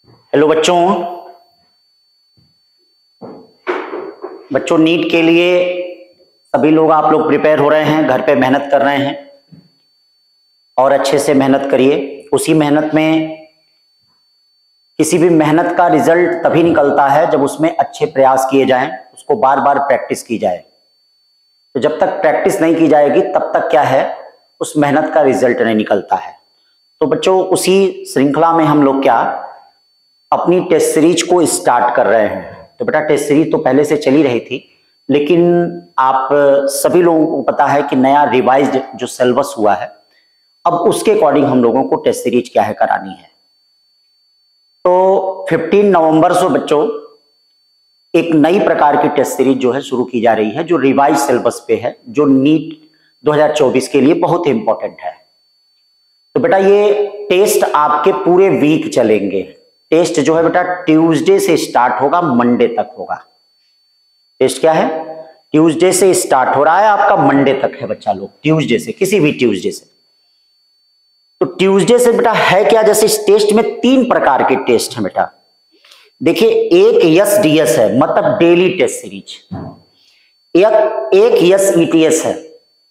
Hello बच्चों। NEET के लिए सभी लोग आप लोग प्रिपेयर हो रहे हैं, घर पे मेहनत कर रहे हैं और अच्छे से मेहनत करिए। उसी मेहनत में किसी भी मेहनत का रिजल्ट तभी निकलता है जब उसमें अच्छे प्रयास किए जाएं, उसको बार बार प्रैक्टिस की जाए। तो जब तक प्रैक्टिस नहीं की जाएगी तब तक क्या है, उस मेहनत का रिजल्ट नहीं निकलता है। तो बच्चों, उसी श्रृंखला में हम लोग क्या अपनी टेस्ट सीरीज को स्टार्ट कर रहे हैं। तो बेटा, टेस्ट सीरीज तो पहले से चली रही थी, लेकिन आप सभी लोगों को पता है कि नया रिवाइज्ड जो सिलेबस हुआ है, अब उसके अकॉर्डिंग हम लोगों को टेस्ट सीरीज क्या है करानी है। तो 15 नवंबर से बच्चों एक नई प्रकार की टेस्ट सीरीज जो है शुरू की जा रही है, जो रिवाइज सिलेबस पे है, जो नीट 2024 के लिए बहुत इंपॉर्टेंट है। तो बेटा, ये टेस्ट आपके पूरे वीक चलेंगे। टेस्ट जो है बेटा ट्यूसडे से स्टार्ट होगा, मंडे तक होगा। टेस्ट क्या है, ट्यूसडे से स्टार्ट हो रहा है, आपका मंडे तक है बच्चा लोग। ट्यूसडे से, किसी भी ट्यूसडे से। तो ट्यूसडे से बेटा है क्या, जैसे इस टेस्ट में 3 प्रकार के टेस्ट हैं बेटा। देखिए, एक यस डीएस है, मतलब डेली टेस्ट सीरीज। एक यस ईटीएस है,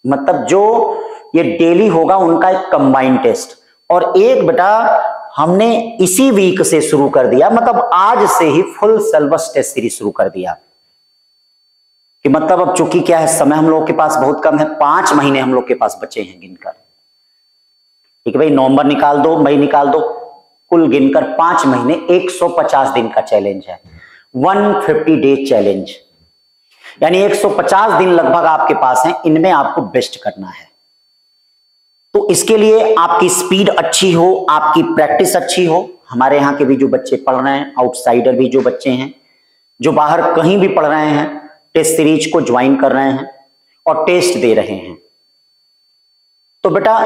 मतलब जो ये डेली होगा उनका एक कंबाइंड टेस्ट। और एक बेटा हमने इसी वीक से शुरू कर दिया, मतलब आज से ही फुल सिलेबस टेस्ट सीरीज शुरू कर दिया। कि मतलब अब चूंकि क्या है, समय हम लोग के पास बहुत कम है, 5 महीने हम लोग के पास बचे हैं गिनकर। ठीक है भाई, नवंबर निकाल दो, मई निकाल दो, कुल गिनकर 5 महीने 150 दिन का चैलेंज है। 150 डे चैलेंज, यानी 150 दिन लगभग आपके पास हैं, इनमें आपको बेस्ट करना है। तो इसके लिए आपकी स्पीड अच्छी हो, आपकी प्रैक्टिस अच्छी हो। हमारे यहाँ के भी जो बच्चे पढ़ रहे हैं, आउटसाइडर भी जो बच्चे हैं, जो बाहर कहीं भी पढ़ रहे हैं, टेस्ट सीरीज को ज्वाइन कर रहे हैं और टेस्ट दे रहे हैं। तो बेटा,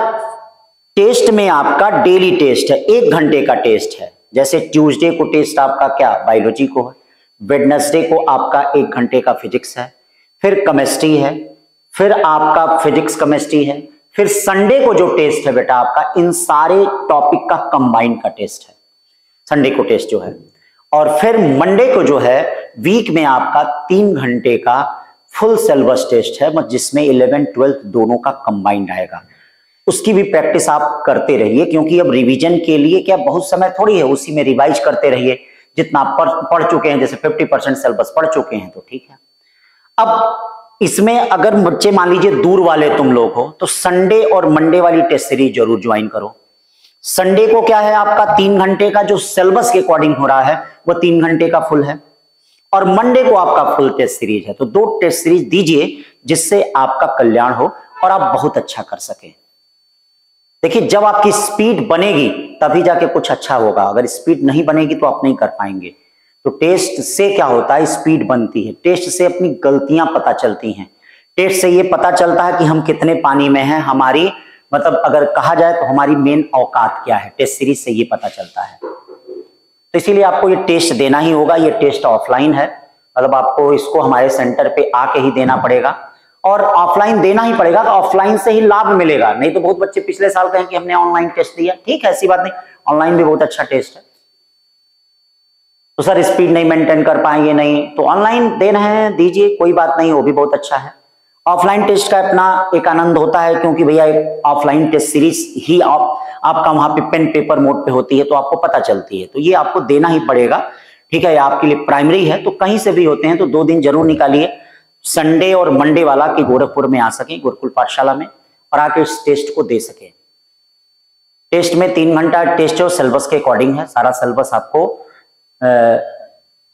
टेस्ट में आपका डेली टेस्ट है, 1 घंटे का टेस्ट है। जैसे ट्यूसडे को टेस्ट आपका क्या, बायोलॉजी को है। वेडनेसडे को आपका 1 घंटे का फिजिक्स है, फिर केमिस्ट्री है, फिर आपका फिजिक्स केमिस्ट्री है, फिर संडे को जो टेस्ट है बेटा आपका इन सारे टॉपिक का कंबाइंड का टेस्ट है, संडे को टेस्ट जो है। और फिर मंडे को जो है वीक में आपका 3 घंटे का फुल सिलेबस टेस्ट है, जिसमें 11 12 दोनों का कंबाइंड आएगा। उसकी भी प्रैक्टिस आप करते रहिए, क्योंकि अब रिवीजन के लिए क्या बहुत समय थोड़ी है, उसी में रिवाइज करते रहिए। जितना आप पढ़ चुके हैं, जैसे 50% सिलेबस पढ़ चुके हैं तो ठीक है। अब इसमें अगर बच्चे मान लीजिए दूर वाले तुम लोग हो, तो संडे और मंडे वाली टेस्ट सीरीज जरूर ज्वाइन करो। संडे को क्या है, आपका 3 घंटे का जो सिलेबस के अकॉर्डिंग हो रहा है वो 3 घंटे का फुल है, और मंडे को आपका फुल टेस्ट सीरीज है। तो 2 टेस्ट सीरीज दीजिए, जिससे आपका कल्याण हो और आप बहुत अच्छा कर सके। देखिए, जब आपकी स्पीड बनेगी तभी जाके कुछ अच्छा होगा, अगर स्पीड नहीं बनेगी तो आप नहीं कर पाएंगे। तो टेस्ट से क्या होता है, स्पीड बनती है। टेस्ट से अपनी गलतियां पता चलती हैं। टेस्ट से ये पता चलता है कि हम कितने पानी में हैं, हमारी मतलब अगर कहा जाए तो हमारी मेन औकात क्या है, टेस्ट सीरीज से ये पता चलता है। तो इसीलिए आपको ये टेस्ट देना ही होगा। ये टेस्ट ऑफलाइन है, मतलब आपको इसको हमारे सेंटर पे आके ही देना पड़ेगा, और ऑफलाइन देना ही पड़ेगा। तो ऑफलाइन से ही लाभ मिलेगा, नहीं तो बहुत बच्चे पिछले साल कहें कि हमने ऑनलाइन टेस्ट दिया। ठीक है, ऐसी बात नहीं, ऑनलाइन भी बहुत अच्छा टेस्ट है। तो सर स्पीड नहीं मेंटेन कर पाएंगे, नहीं तो ऑनलाइन दे रहे हैं, दीजिए, कोई बात नहीं, वो भी बहुत अच्छा है। ऑफलाइन टेस्ट का अपना एक आनंद होता है, क्योंकि भैया एक ऑफलाइन टेस्ट सीरीज ही आपका वहां पे पेन पेपर मोड पे होती है, तो आपको पता चलती है। तो ये आपको देना ही पड़ेगा। ठीक है, आपके लिए प्राइमरी है, तो कहीं से भी होते हैं तो 2 दिन जरूर निकालिए, संडे और मंडे वाला, कि गोरखपुर में आ सके, गुरुकुल पाठशाला में, और आके इस टेस्ट को दे सके। टेस्ट में 3 घंटा टेस्ट है, सिलेबस के अकॉर्डिंग है। सारा सिलेबस आपको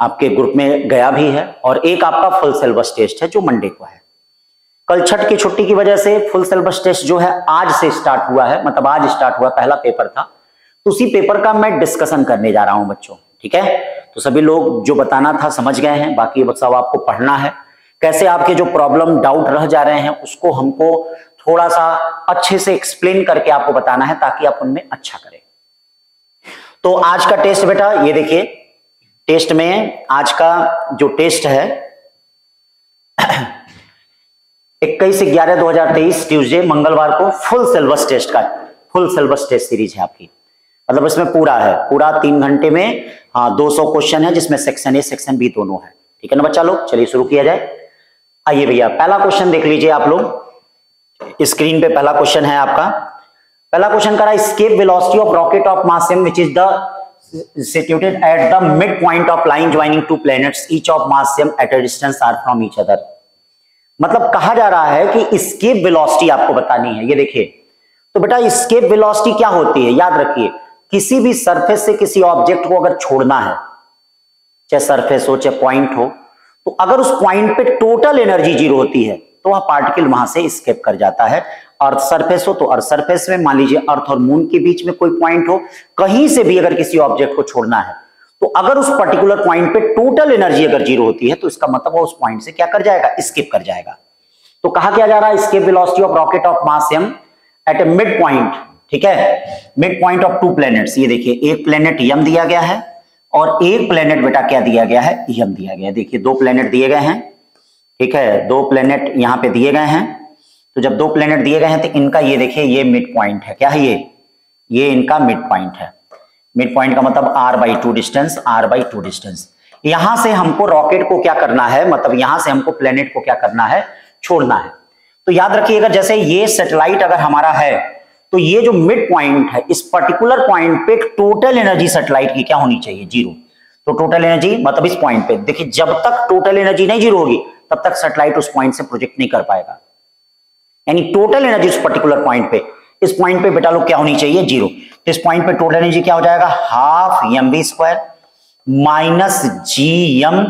आपके ग्रुप में गया भी है, और एक आपका फुल सिलेबस टेस्ट है जो मंडे को है। कल छठ की छुट्टी की वजह से फुल सिलेबस टेस्ट जो है आज से स्टार्ट हुआ है, मतलब आज स्टार्ट हुआ, पहला पेपर था। तो उसी पेपर का मैं डिस्कशन करने जा रहा हूं बच्चों। ठीक है, तो सभी लोग जो बताना था समझ गए हैं, बाकी बस अब आपको पढ़ना है। कैसे आपके जो प्रॉब्लम डाउट रह जा रहे हैं उसको हमको थोड़ा सा अच्छे से एक्सप्लेन करके आपको बताना है, ताकि आप उनमें अच्छा करें। तो आज का टेस्ट बेटा ये देखिए, टेस्ट में आज का जो टेस्ट है 21/11/2023 ट्यूसडे मंगलवार को फुल सिलेबस टेस्ट सीरीज है आपकी। मतलब इसमें पूरा है, पूरा 3 घंटे में 200 क्वेश्चन है, जिसमें सेक्शन ए सेक्शन बी दोनों है। ठीक है ना बच्चा लोग, चलिए शुरू किया जाए। आइए भैया पहला क्वेश्चन देख लीजिए आप लोग, स्क्रीन पे पहला क्वेश्चन है आपका। पहला क्वेश्चन करा, escape velocity of rocket of mass m which is the situated at the mid point of line joining two planets each of mass m at a distance r from each other. मतलब कहा जा रहा है कि escape velocity आपको बतानी है। ये देखिए, तो बेटा एस्केप वेलोसिटी क्या होती है, याद रखिए, किसी भी सरफेस से किसी ऑब्जेक्ट को अगर छोड़ना है, चाहे सरफेस हो चाहे पॉइंट हो, तो अगर उस पॉइंट पे टोटल एनर्जी 0 होती है तो वह पार्टिकल वहां से एस्केप कर जाता है। अर्थ सरफेस हो तो अर्थ सरफेस में, मान लीजिए अर्थ और मून के बीच में कोई पॉइंट हो, कहीं से भी अगर किसी ऑब्जेक्ट को छोड़ना है तो अगर उस पर्टिकुलर पॉइंट पे टोटल एनर्जी अगर 0 होती है तो इसका मतलब वो उस पॉइंट से क्या कर जाएगा, एस्केप कर जाएगा। तो कहा क्या जा रहा है, escape velocity of rocket of mass m at a mid point, ठीक है, मिड पॉइंट ऑफ 2 प्लैनेट्स। ये देखिए एक प्लैनेट m दिया गया है और एक प्लैनेट बेटा क्या दिया गया है, m दिया गया है। देखिए 2 प्लैनेट दिए गए हैं, ठीक है, 2 प्लैनेट यहां पे दिए गए हैं। तो जब 2 प्लैनेट दिए गए हैं तो इनका ये देखिए ये मिड पॉइंट है, क्या है ये इनका मिड पॉइंट है। मिड पॉइंट का मतलब r/2 डिस्टेंस, r/2 डिस्टेंस। यहां से हमको रॉकेट को क्या करना है, मतलब यहां से हमको प्लैनेट को क्या करना है, छोड़ना है। तो याद रखिएगा, जैसे ये सैटेलाइट अगर हमारा है तो ये जो मिड पॉइंट है, इस पर्टिकुलर पॉइंट पे टोटल एनर्जी सैटेलाइट की क्या होनी चाहिए, 0। तो टोटल एनर्जी मतलब इस पॉइंट पे, देखिए जब तक टोटल एनर्जी नहीं 0 होगी तब तक सैटेलाइट उस पॉइंट से प्रोजेक्ट नहीं कर पाएगा। यानी टोटल एनर्जी उस पर्टिकुलर पॉइंट पे, इस पॉइंट पे बेटा लोग क्या होनी चाहिए, 0। तो इस पॉइंट पे टोटल एनर्जी क्या हो जाएगा, हाफ mv² माइनस gm,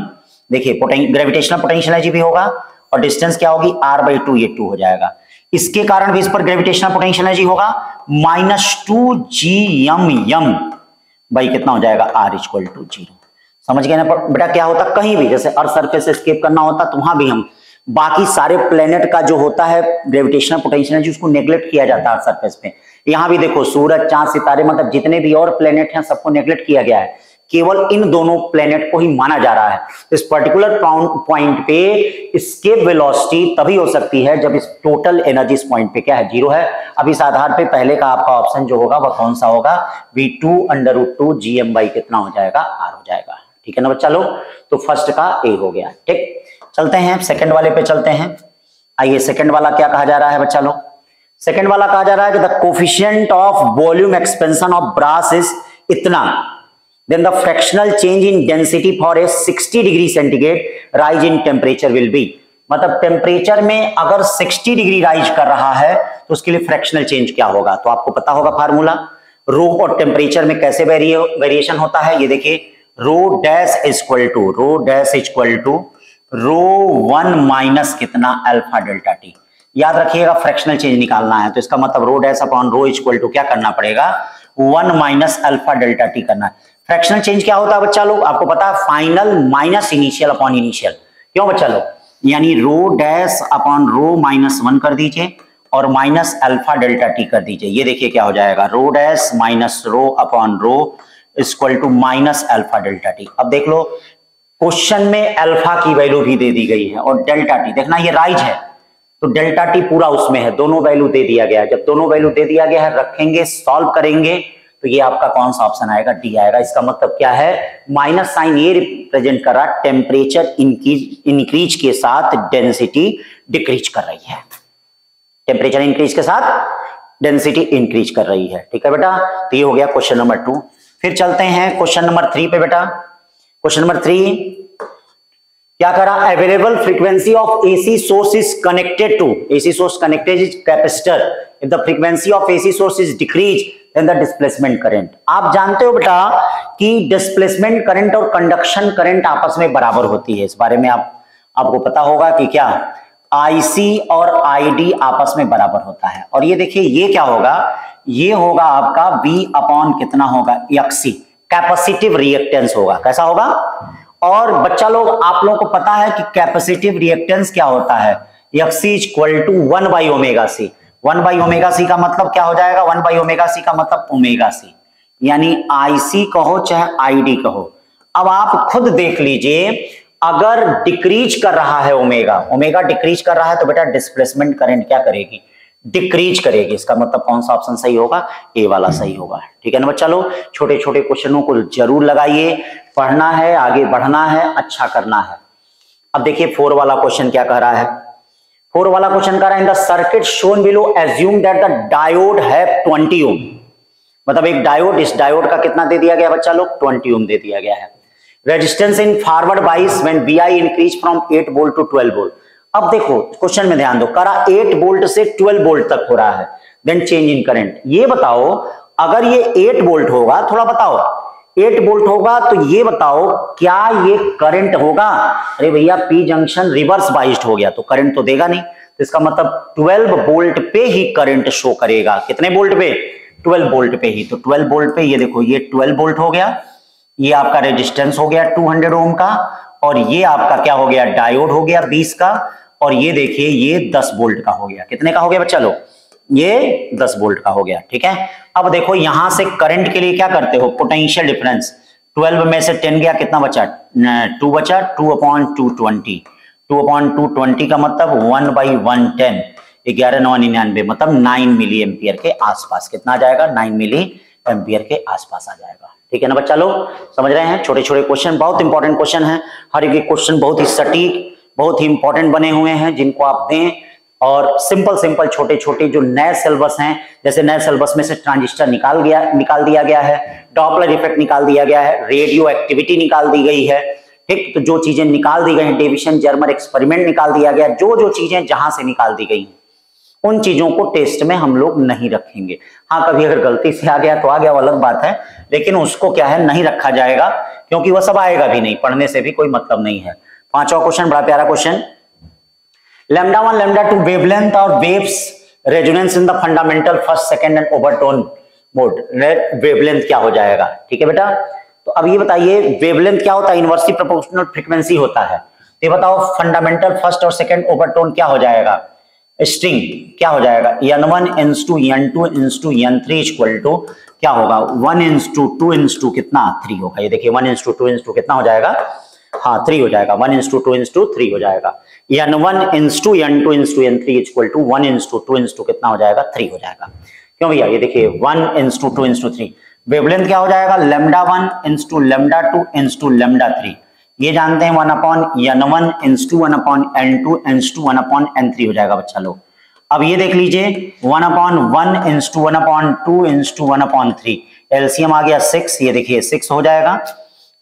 देखिए ग्रेविटेशनल पोटेंशियल एनर्जी भी होगा और डिस्टेंस क्या होगी, r/2, ये 2 हो जाएगा। इसके कारण भी इस पर ग्रेविटेशनल पोटेंशियल एनर्जी होगा -2gm भाई कितना हो जाएगा, r=0। समझ गए ना बेटा, क्या होता कहीं भी जैसे अर्थ सरफेस से एस्केप करना होता तो वहां भी हम बाकी सारे प्लेनेट का जो होता है ग्रेविटेशनल पोटेंशियल एनर्जी उसको नेग्लेक्ट किया जाता है अर्थ सरफेस पे। यहाँ भी देखो सूरज चांद सितारे मतलब जितने भी और प्लेनेट हैं सबको नेग्लेक्ट किया गया है, केवल इन दोनों प्लेनेट को ही माना जा रहा है। इस पर्टिकुलर पॉइंट पे एस्केप वेलोसिटी तभी हो सकती है जब इस टोटल एनर्जी इस पॉइंट पे क्या है, 0 है। अब इस आधार पे पहले का आपका ऑप्शन जो होगा वह कौन सा होगा, v2√2 gm कितना हो जाएगा, r हो जाएगा। ठीक है ना बच्चा लोग, तो फर्स्ट का ए हो गया। ठीक, चलते हैं सेकंड वाले पे चलते हैं। आइए सेकंड वाला क्या कहा जा रहा है बच्चा लोग, सेकंड वाला कहा जा रहा है कि the coefficient of volume expansion of brass is इतना, then the fractional change in density for a 60 degree centigrade rise in temperature will be. मतलब टेम्परेचर में अगर 60 डिग्री राइज कर रहा है तो उसके लिए फ्रैक्शनल चेंज क्या होगा, तो आपको पता होगा फार्मूला, रो और टेम्परेचर में कैसे वेरिएशन होता है। ये देखिए रो डैश इक्वल टू रो1 माइनस कितना, अल्फा डेल्टा टी। याद रखिएगा फ्रैक्शनल चेंज निकालना है तो इसका मतलब rho dash upon rho equal to क्या करना पड़ेगा, 1 माइनस अल्फा डेल्टा टी करना है। फ्रैक्शनल चेंज क्या होता है बच्चा लोग, आपको पता है final minus initial upon initial. क्यों बच्चा लोग, यानी रो डैश अपॉन रो -1 कर दीजिए और माइनस अल्फा डेल्टा टी कर दीजिए। ये देखिए क्या हो जाएगा, rho dash minus rho upon rho equal to minus alpha delta T. अब देख लो क्वेश्चन में अल्फा की वैल्यू भी दे दी गई है और डेल्टा टी, देखना ये राइज है तो डेल्टा टी पूरा उसमें है, दोनों वैल्यू दे दिया गया है। जब दोनों वैल्यू दे दिया गया है, रखेंगे सॉल्व करेंगे तो ये आपका कौन सा ऑप्शन आएगा, डी आएगा। इसका मतलब क्या है, माइनस साइन ये रिप्रेजेंट कर रहा है टेम्परेचर इंक्रीज के साथ डेंसिटी डिक्रीज कर रही है, टेम्परेचर इंक्रीज के साथ डेंसिटी इंक्रीज कर रही है। ठीक है बेटा, तो ये हो गया क्वेश्चन नंबर 2। फिर चलते हैं क्वेश्चन नंबर 3 पे बेटा। क्वेश्चन नंबर 3 क्या करा, available frequency of AC source is connected to, AC source connected is capacitor, if the frequency of AC source is decrease then the displacement current. आप जानते हो बेटा कि डिस्प्लेसमेंट करंट और कंडक्शन करंट आपस में बराबर होती है, इस बारे में आपको पता होगा कि क्या आईसी और आईडी आपस में बराबर होता है। और ये देखिए ये क्या होगा, ये होगा आपका V अपॉन कितना होगा, एक्सी, कैपेसिटिव रिएक्टेंस होगा। कैसा होगा, और बच्चा लोग आप लोगों को पता है कि कैपेसिटिव रिएक्टेंस क्या होता है, एक्सी इक्वल टू 1/ओमेगा सी। 1/ओमेगा सी का मतलब क्या हो जाएगा, 1/ओमेगा सी का मतलब ओमेगा सी, यानी आईसी कहो चाहे आईडी कहो। अब आप खुद देख लीजिए, अगर डिक्रीज कर रहा है ओमेगा डिक्रीज कर रहा है तो बेटा डिस्प्लेसमेंट करंट क्या करेगी, डिक्रीज करेगी। इसका मतलब कौन सा ऑप्शन सही होगा? ए वाला सही होगा। ठीक है ना बच्चा लोग, छोटे छोटे क्वेश्चनों को जरूर लगाइए, पढ़ना है, आगे बढ़ना है, अच्छा करना है। अब देखिए 4 वाला क्वेश्चन क्या कह रहा है। 4 वाला क्वेश्चन कह रहा है इन the circuit shown below assume that the diode have 20 ओम। मतलब एक डायोड, इस डायोड का कितना दे दिया गया बच्चा लोग? 20 ओम दे दिया गया है। Resistance in forward bias when VI increase from 8 volt to 12 volt. अब देखो क्वेश्चन में ध्यान दो, करा 8 वोल्ट से 12 वोल्ट तक हो रहा है, देन चेंज इन करंट। ये बताओ अगर ये 8 वोल्ट होगा, थोड़ा बताओ, 8 वोल्ट होगा तो ये बताओ क्या ये करंट होगा? अरे भैया पी जंक्शन रिवर्स बाइस्ड हो गया तो करंट तो देगा नहीं, तो इसका मतलब 12 वोल्ट पे ही करंट शो करेगा। कितने वोल्ट पे? 12 वोल्ट पे ही। तो 12 वोल्ट पे ये देखो, ये 12 वोल्ट हो गया, ये आपका रेजिस्टेंस हो गया 200 ओम का, और ये आपका क्या हो गया? डायोड हो गया 20 का, और ये देखिए ये 10 वोल्ट का हो गया। कितने का हो गया बच्चा लोग? ये 10 वोल्ट का हो गया। ठीक है, अब देखो यहां से करंट के लिए क्या करते हो? Potential difference. 12 में से 10 गया, कितना बचा? 2 बचा, 2/220। 2/220 का मतलब 1/110, 11/999, मतलब 9 मिली एम्पियर के आसपास। कितना आ जाएगा? 9 मिली एम्पियर के आसपास आ जाएगा। ठीक है ना बच्चा लोग, समझ रहे हैं? छोटे छोटे क्वेश्चन, बहुत इंपॉर्टेंट क्वेश्चन है। हर एक क्वेश्चन बहुत ही सटीक, बहुत ही इंपॉर्टेंट बने हुए हैं, जिनको आप दें। और सिंपल सिंपल छोटे छोटे जो नए सिलेबस हैं, जैसे नए सिलेबस में से ट्रांजिस्टर निकाल दिया गया है, डॉपलर इफेक्ट निकाल दिया गया है, रेडियो एक्टिविटी निकाल दी गई है। ठीक, तो जो चीजें निकाल दी गई हैं, डेविशन जर्मर एक्सपेरिमेंट निकाल दिया गया, जो जो चीजें जहां से निकाल दी गई हैं, उन चीजों को टेस्ट में हम लोग नहीं रखेंगे। हाँ, कभी अगर गलती से आ गया तो आ गया, वो अलग बात है, लेकिन उसको क्या है, नहीं रखा जाएगा, क्योंकि वह सब आएगा भी नहीं, पढ़ने से भी कोई मतलब नहीं है। 5वां क्वेश्चन बड़ा प्यारा क्वेश्चन, λ1 λ2 वेवलेंथ और waves resonance in the fundamental first second and overtone mode. Wavelength क्या हो जाएगा? ठीक है बेटा, तो अब ये बताइए वेवलेंथ क्या होता है? इनवर्सली प्रोपोर्शनल फ्रीक्वेंसी होता है। तो ये बताओ फंडामेंटल फर्स्ट और सेकंड ओवरटोन क्या हो जाएगा? स्ट्रिंग क्या हो जाएगा? n1 n2 n2 n2 n3 equal to क्या होगा? 1 2 2 कितना? 3 होगा। ये देखिए 1 2 2 कितना हो जाएगा? हाँ 3 हो जाएगा। 1 2 2 3 हो जाएगा। n1 n2 n2 n3 equal to 1 2 कितना हो जाएगा? 3 हो जाएगा। क्यों भैया? ये देखिए 1 2 3 वेवलेंथ क्या हो जाएगा? λ1 n2 λ2 n2 λ3। ये जानते हैं 1/n1 n2 1/n2 n2 1/n3 हो जाएगा बच्चा लोग। अब ये देख लीजिए 1/1 n2 1/2 n2 1/3, एलसीएम आ गया 6, ये देखिए 6 हो जाएगा,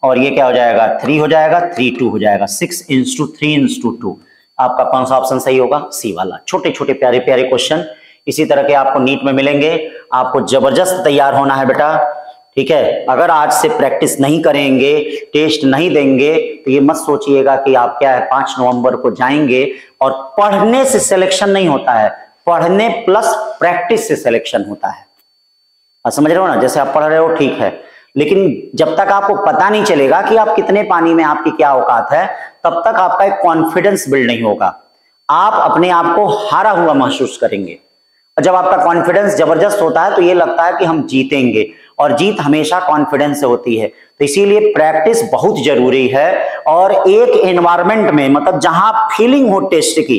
और ये क्या हो जाएगा? 3 हो जाएगा, 3 2 हो जाएगा। 6 × 3 × 2 आपका कौन सा ऑप्शन सही होगा? सी वाला। छोटे छोटे प्यारे प्यारे क्वेश्चन इसी तरह के आपको नीट में मिलेंगे। आपको जबरदस्त तैयार होना है बेटा। ठीक है, अगर आज से प्रैक्टिस नहीं करेंगे, टेस्ट नहीं देंगे, तो ये मत सोचिएगा कि आप क्या है 5 नवंबर को जाएंगे और पढ़ने से सिलेक्शन नहीं होता है, पढ़ने प्लस प्रैक्टिस से सिलेक्शन होता है। समझ रहे हो ना? जैसे आप पढ़ रहे हो ठीक है, लेकिन जब तक आपको पता नहीं चलेगा कि आप कितने पानी में, आपकी क्या औकात है, तब तक आपका एक कॉन्फिडेंस बिल्ड नहीं होगा। आप अपने आप को हारा हुआ महसूस करेंगे। और जब आपका कॉन्फिडेंस जबरदस्त होता है तो ये लगता है कि हम जीतेंगे, और जीत हमेशा कॉन्फिडेंस से होती है। तो इसीलिए प्रैक्टिस बहुत जरूरी है। और एक एनवायरनमेंट में, मतलब जहां फीलिंग हो टेस्ट की,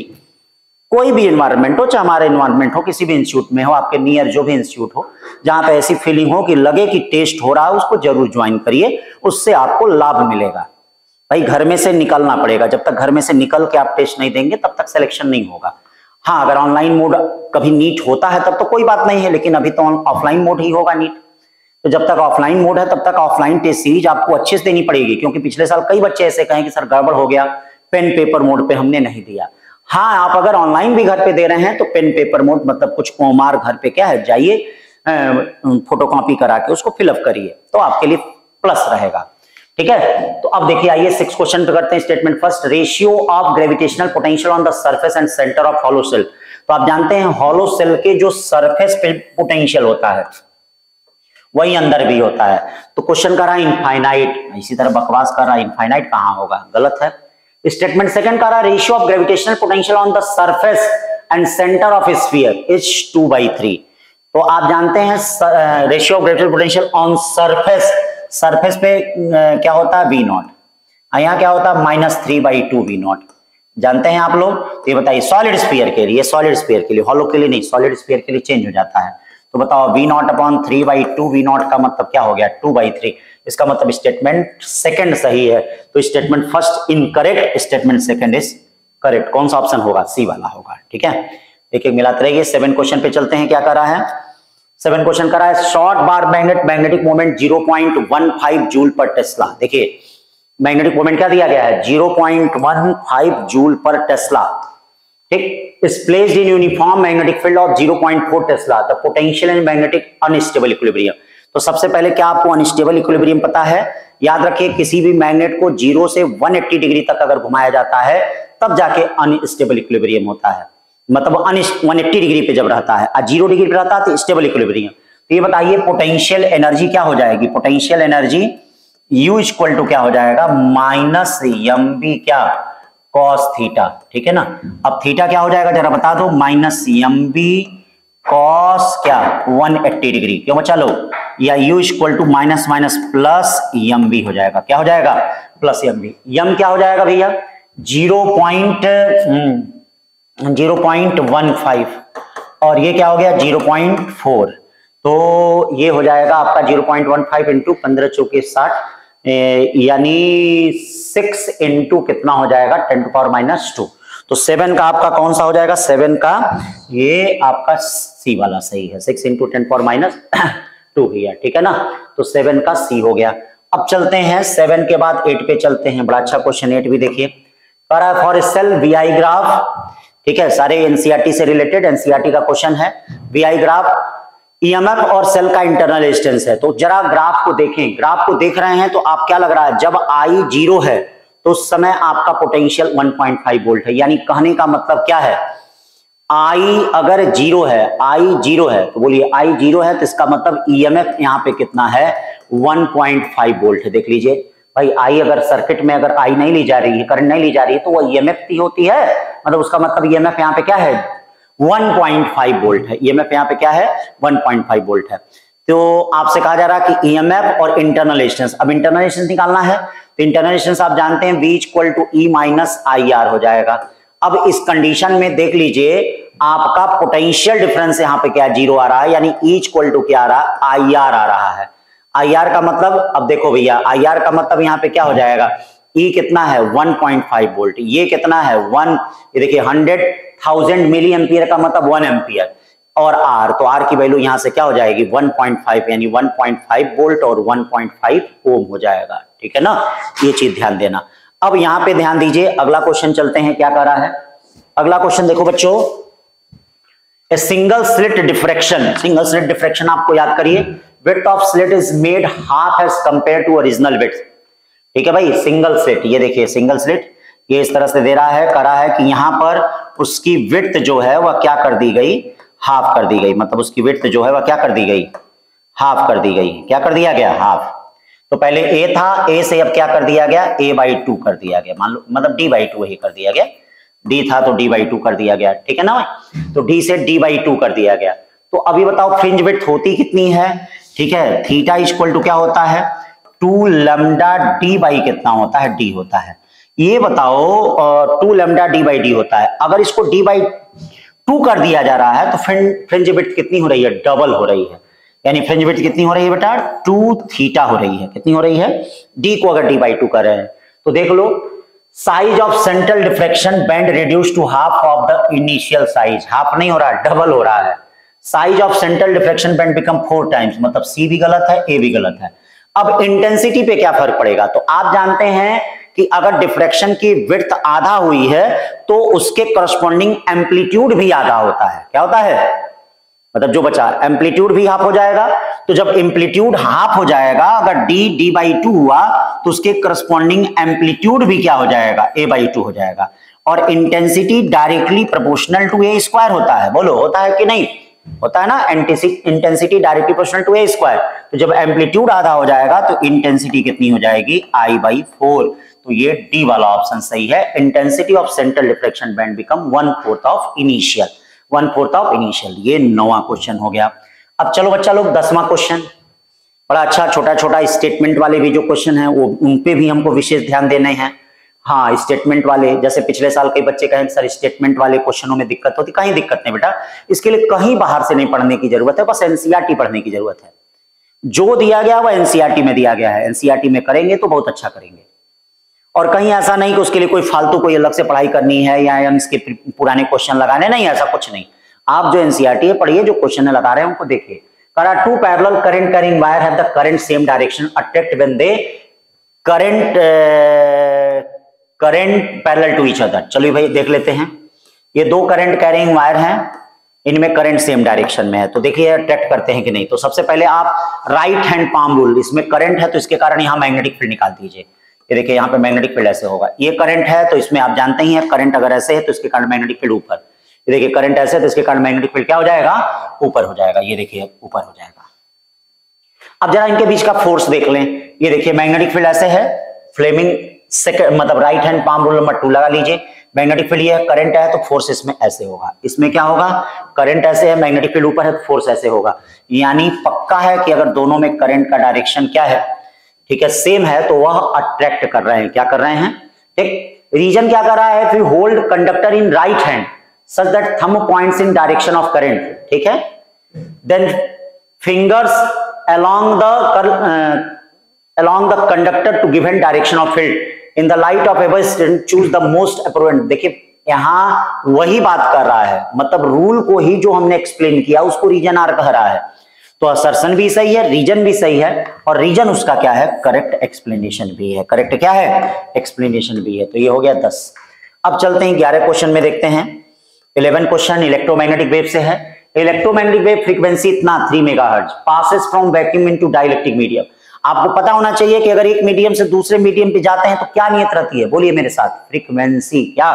कोई भी एनवायरनमेंट हो, चाहे हमारा एनवायरनमेंट हो, किसी भी इंस्टीट्यूट में हो, आपके नियर जो भी इंस्टीट्यूट हो, जहां पे ऐसी फीलिंग हो कि लगे कि टेस्ट हो रहा है, उसको जरूर ज्वाइन करिए, उससे आपको लाभ मिलेगा। भाई घर में से निकलना पड़ेगा, जब तक घर में से निकल के आप टेस्ट नहीं देंगे तब तक सिलेक्शन नहीं होगा। हाँ, अगर ऑनलाइन मोड कभी नीट होता है तब तो कोई बात नहीं है, लेकिन अभी तो ऑफलाइन मोड ही होगा नीट। तो जब तक ऑफलाइन मोड है तब तक ऑफलाइन टेस्ट सीरीज आपको अच्छे से देनी पड़ेगी, क्योंकि पिछले साल कई बच्चे ऐसे कहें कि सर गड़बड़ हो गया, पेन पेपर मोड पे हमने नहीं दिया। हाँ, आप अगर ऑनलाइन भी घर पे दे रहे हैं तो पेन पेपर मोड, मतलब कुछ ओमार घर पे क्या है, जाइए फोटोकॉपी करा के उसको फिलअप करिए, तो आपके लिए प्लस रहेगा। ठीक है, तो अब देखिए आइए 6 क्वेश्चन पे करते हैं। Statement first, ratio of gravitational potential on the surface and centre of hollow shell. तो आप जानते हैं हॉलो सेल के जो सरफेस पे पोटेंशियल होता है वही अंदर भी होता है। तो क्वेश्चन कर रहा है इनफाइनाइट, इसी तरह बकवास कर रहा है, इनफाइनाइट कहां होगा, गलत है। स्टेटमेंट सेकंड कर रहा है ratio of gravitational potential on the surface and centre of sphere is 2/3। तो आप जानते हैं ratio of gravitational potential on surface, surface पे क्या होता है V0, यहाँ क्या होता है -3/2 V0। जानते हैं आप लोग? तो ये बताइए सॉलिड स्फीयर के लिए, सॉलिड स्फीयर के लिए, हॉलो के लिए नहीं, सॉलिड स्फीयर के लिए चेंज हो जाता है। तो बताओ V0/3/2, V0 का मतलब क्या हो गया 2/3। इसका मतलब स्टेटमेंट सेकंड सही है, तो statement first incorrect, statement second is correct. कौन सा ऑप्शन होगा? सी वाला होगा। ठीक है, एक एक मिलाते रहिए। 7 क्वेश्चन पे चलते हैं। क्या कर रहा है? 7 क्वेश्चन कर रहा है short bar magnet, magnetic moment 0.15 joule पर टेस्ला। देखिए मैग्नेटिक मोमेंट क्या दिया गया है 0.15 जूल पर टेस्ला। ठीक, is placed in uniform magnetic field of 0.4 Tesla, the potential in magnetic unstable equilibrium. तो सबसे पहले क्या आपको अनस्टेबल इक्विलिब्रियम पता है? याद रखिए किसी भी मैग्नेट को 0 से 180 डिग्री तक अगर घुमाया जाता है तब जाके अनस्टेबल इक्विलिब्रियम होता है, मतलब 180 डिग्री पे जब रहता है, 0 डिग्री पे रहता है तो स्टेबल इक्विलिब्रियम। तो ये बताइए पोटेंशियल एनर्जी क्या हो जाएगी? Potential energy U equal to क्या हो जाएगा -mv क्या cos थीटा। ठीक है ना, अब थीटा क्या हो जाएगा जरा बता दो, -mv cos क्या 180 डिग्री। क्यों बच्चा लोग? या U equal to minus plus mv हो जाएगा। क्या हो जाएगा? Plus mv। यम क्या हो जाएगा भैया 0.15 और ये क्या हो गया 0.4। तो ये हो जाएगा आपका 0.15 इंटू 15 चौके 60, यानी 6 इंटू कितना हो जाएगा 10⁻²। तो 7 का आपका कौन सा हो जाएगा? 7 का ये आपका सी वाला सही है, 6 इंटू 10⁻² भैया। ठीक है ना, तो 7 का सी हो गया। अब चलते हैं 7 के बाद 8 पे चलते हैं। बड़ा अच्छा क्वेश्चन 8 भी देखिए। फॉर सेल VI ग्राफ, ठीक है, सारे एनसीईआरटी से रिलेटेड एनसीईआरटी का क्वेश्चन है। VI ग्राफ ईएमएफ और सेल का इंटरनल रेजिस्टेंस है। तो जरा ग्राफ को देखें, ग्राफ को देख रहे हैं तो आप क्या लग रहा है जब I 0 है तो उस समय आपका पोटेंशियल 1.5 वोल्ट है। यानी कहने का मतलब क्या है, I अगर 0 है, I 0 है तो बोलिए I 0 है तो इसका मतलब ईएमएफ यहाँ पे कितना है 1.5 वोल्ट है। देख लीजिए भाई, I अगर सर्किट में अगर I नहीं ली जा रही है, करंट नहीं ली जा रही है तो वो ईएमएफ ही होती है, मतलब उसका मतलब ईएमएफ यहाँ पे क्या है 1.5 वोल्ट है। ईएमएफ यहाँ पे क्या है 1.5 वोल्ट है। तो आपसे कहा जा रहा है कि ईएमएफ और इंटरनल रेजिस्टेंस, अब इंटरनल रेजिस्टेंस निकालना है तो इंटरनल रेजिस्टेंस आप जानते हैं V equal to E minus IR हो जाएगा। अब इस कंडीशन में देख लीजिए आपका पोटेंशियल डिफरेंस यहाँ पे क्या 0 आ रहा है, यानी E इक्वल टू क्या आ रहा है IR आ रहा है। IR का मतलब, अब देखो भैया IR का मतलब यहाँ पे क्या हो जाएगा, E कितना है 1.5 वोल्ट, ये कितना है 1, ये देखिए 100,000 मिली एम्पियर का मतलब 1 एम्पियर, और R, तो R की वैल्यू यहां से क्या हो जाएगी 1.5, यानी 1.5 वोल्ट और 1.5 ओम हो जाएगा। ठीक है ना, ये चीज ध्यान देना। अब यहां पे ध्यान दीजिए, अगला क्वेश्चन चलते हैं। क्या कर रहा है अगला क्वेश्चन? देखो बच्चों, a single slit diffraction, single slit diffraction आपको याद करिए, width of slit is made half as compare to original width. ठीक है भाई, सिंगल स्लिट, ये देखिए सिंगल स्लिट ये इस तरह से दे रहा है, करा है कि यहां पर उसकी विड्थ जो है वह क्या कर दी गई, हाफ कर दी गई, मतलब उसकी विड्थ जो है वह क्या कर दी गई, हाफ कर दी गई। क्या कर दिया गया, हाफ। तो पहले A था, A से अब क्या कर दिया गया A/2 कर दिया गया, मान लो मतलब D/2 ही कर दिया गया, D था तो D/2 कर दिया गया। ठीक है ना, तो D से D/2 कर दिया गया। तो अभी बताओ फ्रिंज विड्थ होती कितनी है? ठीक है, थीटा इक्वल टू क्या होता है 2 लैम्डा D बाई कितना होता है, D होता है। ये बताओ 2 लैम्डा D/D होता है। अगर इसको D/2 कर दिया जा रहा है तो फ्रिंज विड्थ कितनी हो रही है, डबल हो रही है। यानी फ्रिंज विड्थ कितनी हो रही है बेटा 2 थीटा हो रही है। कितनी हो रही है, D को अगर D/2 कर रहे हैं तो देख लो, size of central diffraction band reduce to half of the initial size, half नहीं हो रहा है डबल हो रहा है। Size of central diffraction band become 4 times, मतलब C भी गलत है A भी गलत है। अब इंटेंसिटी पे क्या फर्क पड़ेगा, तो आप जानते हैं कि अगर डिफ्रैक्शन की विड्थ आधा हुई है तो उसके करस्पॉन्डिंग एम्पलीट्यूड भी आधा होता है। क्या होता है, मतलब जो बचा एम्पलीट्यूड भी हाफ हो जाएगा। तो जब एम्पलीट्यूड हाफ हो जाएगा, अगर D/2 हुआ तो उसके करस्पॉन्डिंग एम्पलीट्यूड भी क्या हो जाएगा A/2 हो जाएगा। और intensity directly proportional to A square होता है, बोलो होता है कि नहीं, होता है ना, intensity directly proportional to A square. तो जब एम्पलीट्यूड आधा हो जाएगा तो इंटेंसिटी कितनी हो जाएगी I/4। तो ये डी वाला ऑप्शन सही है, intensity of central diffraction band become 1/4 of initial, 1/4 of initial. ये 9वां क्वेश्चन हो गया। अब चलो बच्चा लोग 10वां क्वेश्चन, बड़ा अच्छा छोटा छोटा स्टेटमेंट वाले भी जो क्वेश्चन है वो उन पे भी हमको विशेष ध्यान देने हैं। हाँ स्टेटमेंट वाले, जैसे पिछले साल कई बच्चे कहें सर स्टेटमेंट वाले क्वेश्चनों में दिक्कत होती, कहीं दिक्कत नहीं बेटा, इसके लिए कहीं बाहर से नहीं पढ़ने की जरूरत है, बस एनसीईआरटी पढ़ने की जरूरत है। जो दिया गया वह एनसीईआरटी में दिया गया है, एनसीईआरटी में करेंगे तो बहुत अच्छा करेंगे। और कहीं ऐसा नहीं कि उसके लिए कोई फालतू कोई अलग से पढ़ाई करनी है या इसके पुराने क्वेश्चन लगाने, नहीं ऐसा कुछ नहीं। आप जो एनसीईआरटी है पढ़िए, जो क्वेश्चन लगा रहे हैं उनको देखिए। Two parallel current carrying wire have the current same direction attract when they current parallel to each other. चलिए भाई देख लेते हैं, ये दो करंट कैरिंग वायर हैं, इनमें करंट सेम डायरेक्शन में है, तो देखिए अट्रैक्ट करते हैं कि नहीं। तो सबसे पहले आप राइट हैंड पाम रूल, इसमें करंट है तो इसके कारण यहां मैग्नेटिक फील्ड निकाल दीजिए। ये देखिए यहाँ पे मैग्नेटिक फील्ड ऐसे होगा, ये करंट है तो इसमें आप जानते ही हैं करंट अगर ऐसे है तो इसके कारण मैग्नेटिक फील्ड ऊपर, ये देखिए करंट ऐसे है तो इसके कारण मैग्नेटिक फील्ड क्या हो जाएगा, ऊपर हो जाएगा, ये देखिए ऊपर हो जाएगा। अब जरा इनके बीच का फोर्स देख लें, ये देखिए मैग्नेटिक फील्ड ऐसे है, फ्लेमिंग मतलब right hand palm rule number 2 लगा लीजिए, मैग्नेटिक फील्ड ये करंट है तो फोर्स इसमें ऐसे होगा, इसमें क्या होगा, करंट ऐसे है मैग्नेटिक फील्ड ऊपर है तो फोर्स ऐसे होगा। यानी पक्का है कि अगर दोनों में करंट का डायरेक्शन क्या है, ठीक है, सेम है, तो वह अट्रैक्ट कर रहे हैं, क्या कर रहे हैं, ठीक। रीजन क्या कर रहा है, if you hold conductor in right hand such that thumb points in direction of current, ठीक है, then fingers along the conductor to given direction of field in the light of above choose the most appropriate। देखिए यहां वही बात कर रहा है, मतलब रूल को ही जो हमने एक्सप्लेन किया उसको रीजन आर कह रहा है, तो असर्शन भी सही है, रीजन भी सही है, और रीजन उसका क्या है, करेक्ट एक्सप्लेनेशन भी है, करेक्ट क्या है, एक्सप्लेनेशन भी है। तो ये हो गया 10। अब चलते हैं 11 क्वेश्चन में, देखते हैं 11 क्वेश्चन इलेक्ट्रोमैग्नेटिक वेव से है। इलेक्ट्रोमैग्नेटिक वेव फ्रीक्वेंसी इतना 3 megahertz passes from vacuum into dielectric medium. आपको पता होना चाहिए कि अगर एक मीडियम से दूसरे मीडियम पे जाते हैं तो क्या नियत रहती है, बोलिए मेरे साथ, फ्रीक्वेंसी क्या।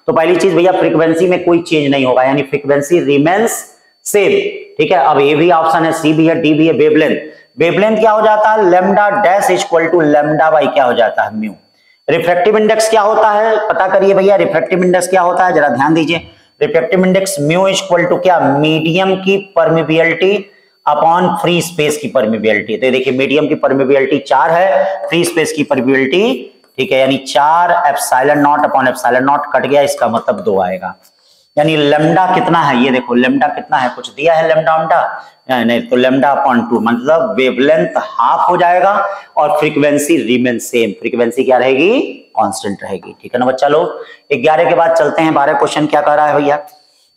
तो पहली चीज भैया फ्रीक्वेंसी में कोई चेंज नहीं होगा, यानी फ्रीक्वेंसी रिमेन्स सेम, ठीक है। अब ए भी ऑप्शन है, सी भी है, डी भी है। वेवलेंथ, वेवलेंथ क्या हो जाता है, lambda dash equal to lambda by क्या हो जाता है, म्यू। रिफ्रैक्टिव इंडेक्स क्या होता है, पता करिए भैया, रिफ्रैक्टिव इंडेक्स क्या होता है, जरा ध्यान दीजिए। Refractive index mu equal to क्या, मीडियम की परमिबिलिटी अपॉन फ्री स्पेस की परमिबिलिटी। तो देखिए मीडियम की परमिबिलिटी 4 है, फ्री स्पेस की परमिबिलिटी, ठीक है, यानी 4 epsilon not upon epsilon not cut गया, इसका मतलब 2 आएगा। यानी लैम्डा कितना है, ये देखो लैम्डा कितना है, कुछ दिया है लैम्डा उम्डा नहीं, तो लैम्डा अपॉन 2 मतलब वेवलेंथ हाफ हो जाएगा और फ्रीक्वेंसी रिमेन सेम, फ्रीक्वेंसी क्या रहेगी, कांस्टेंट रहेगी, ठीक है ना बच्चा लोग। 11 के बाद चलते हैं 12 क्वेश्चन क्या कह रहा है भैया,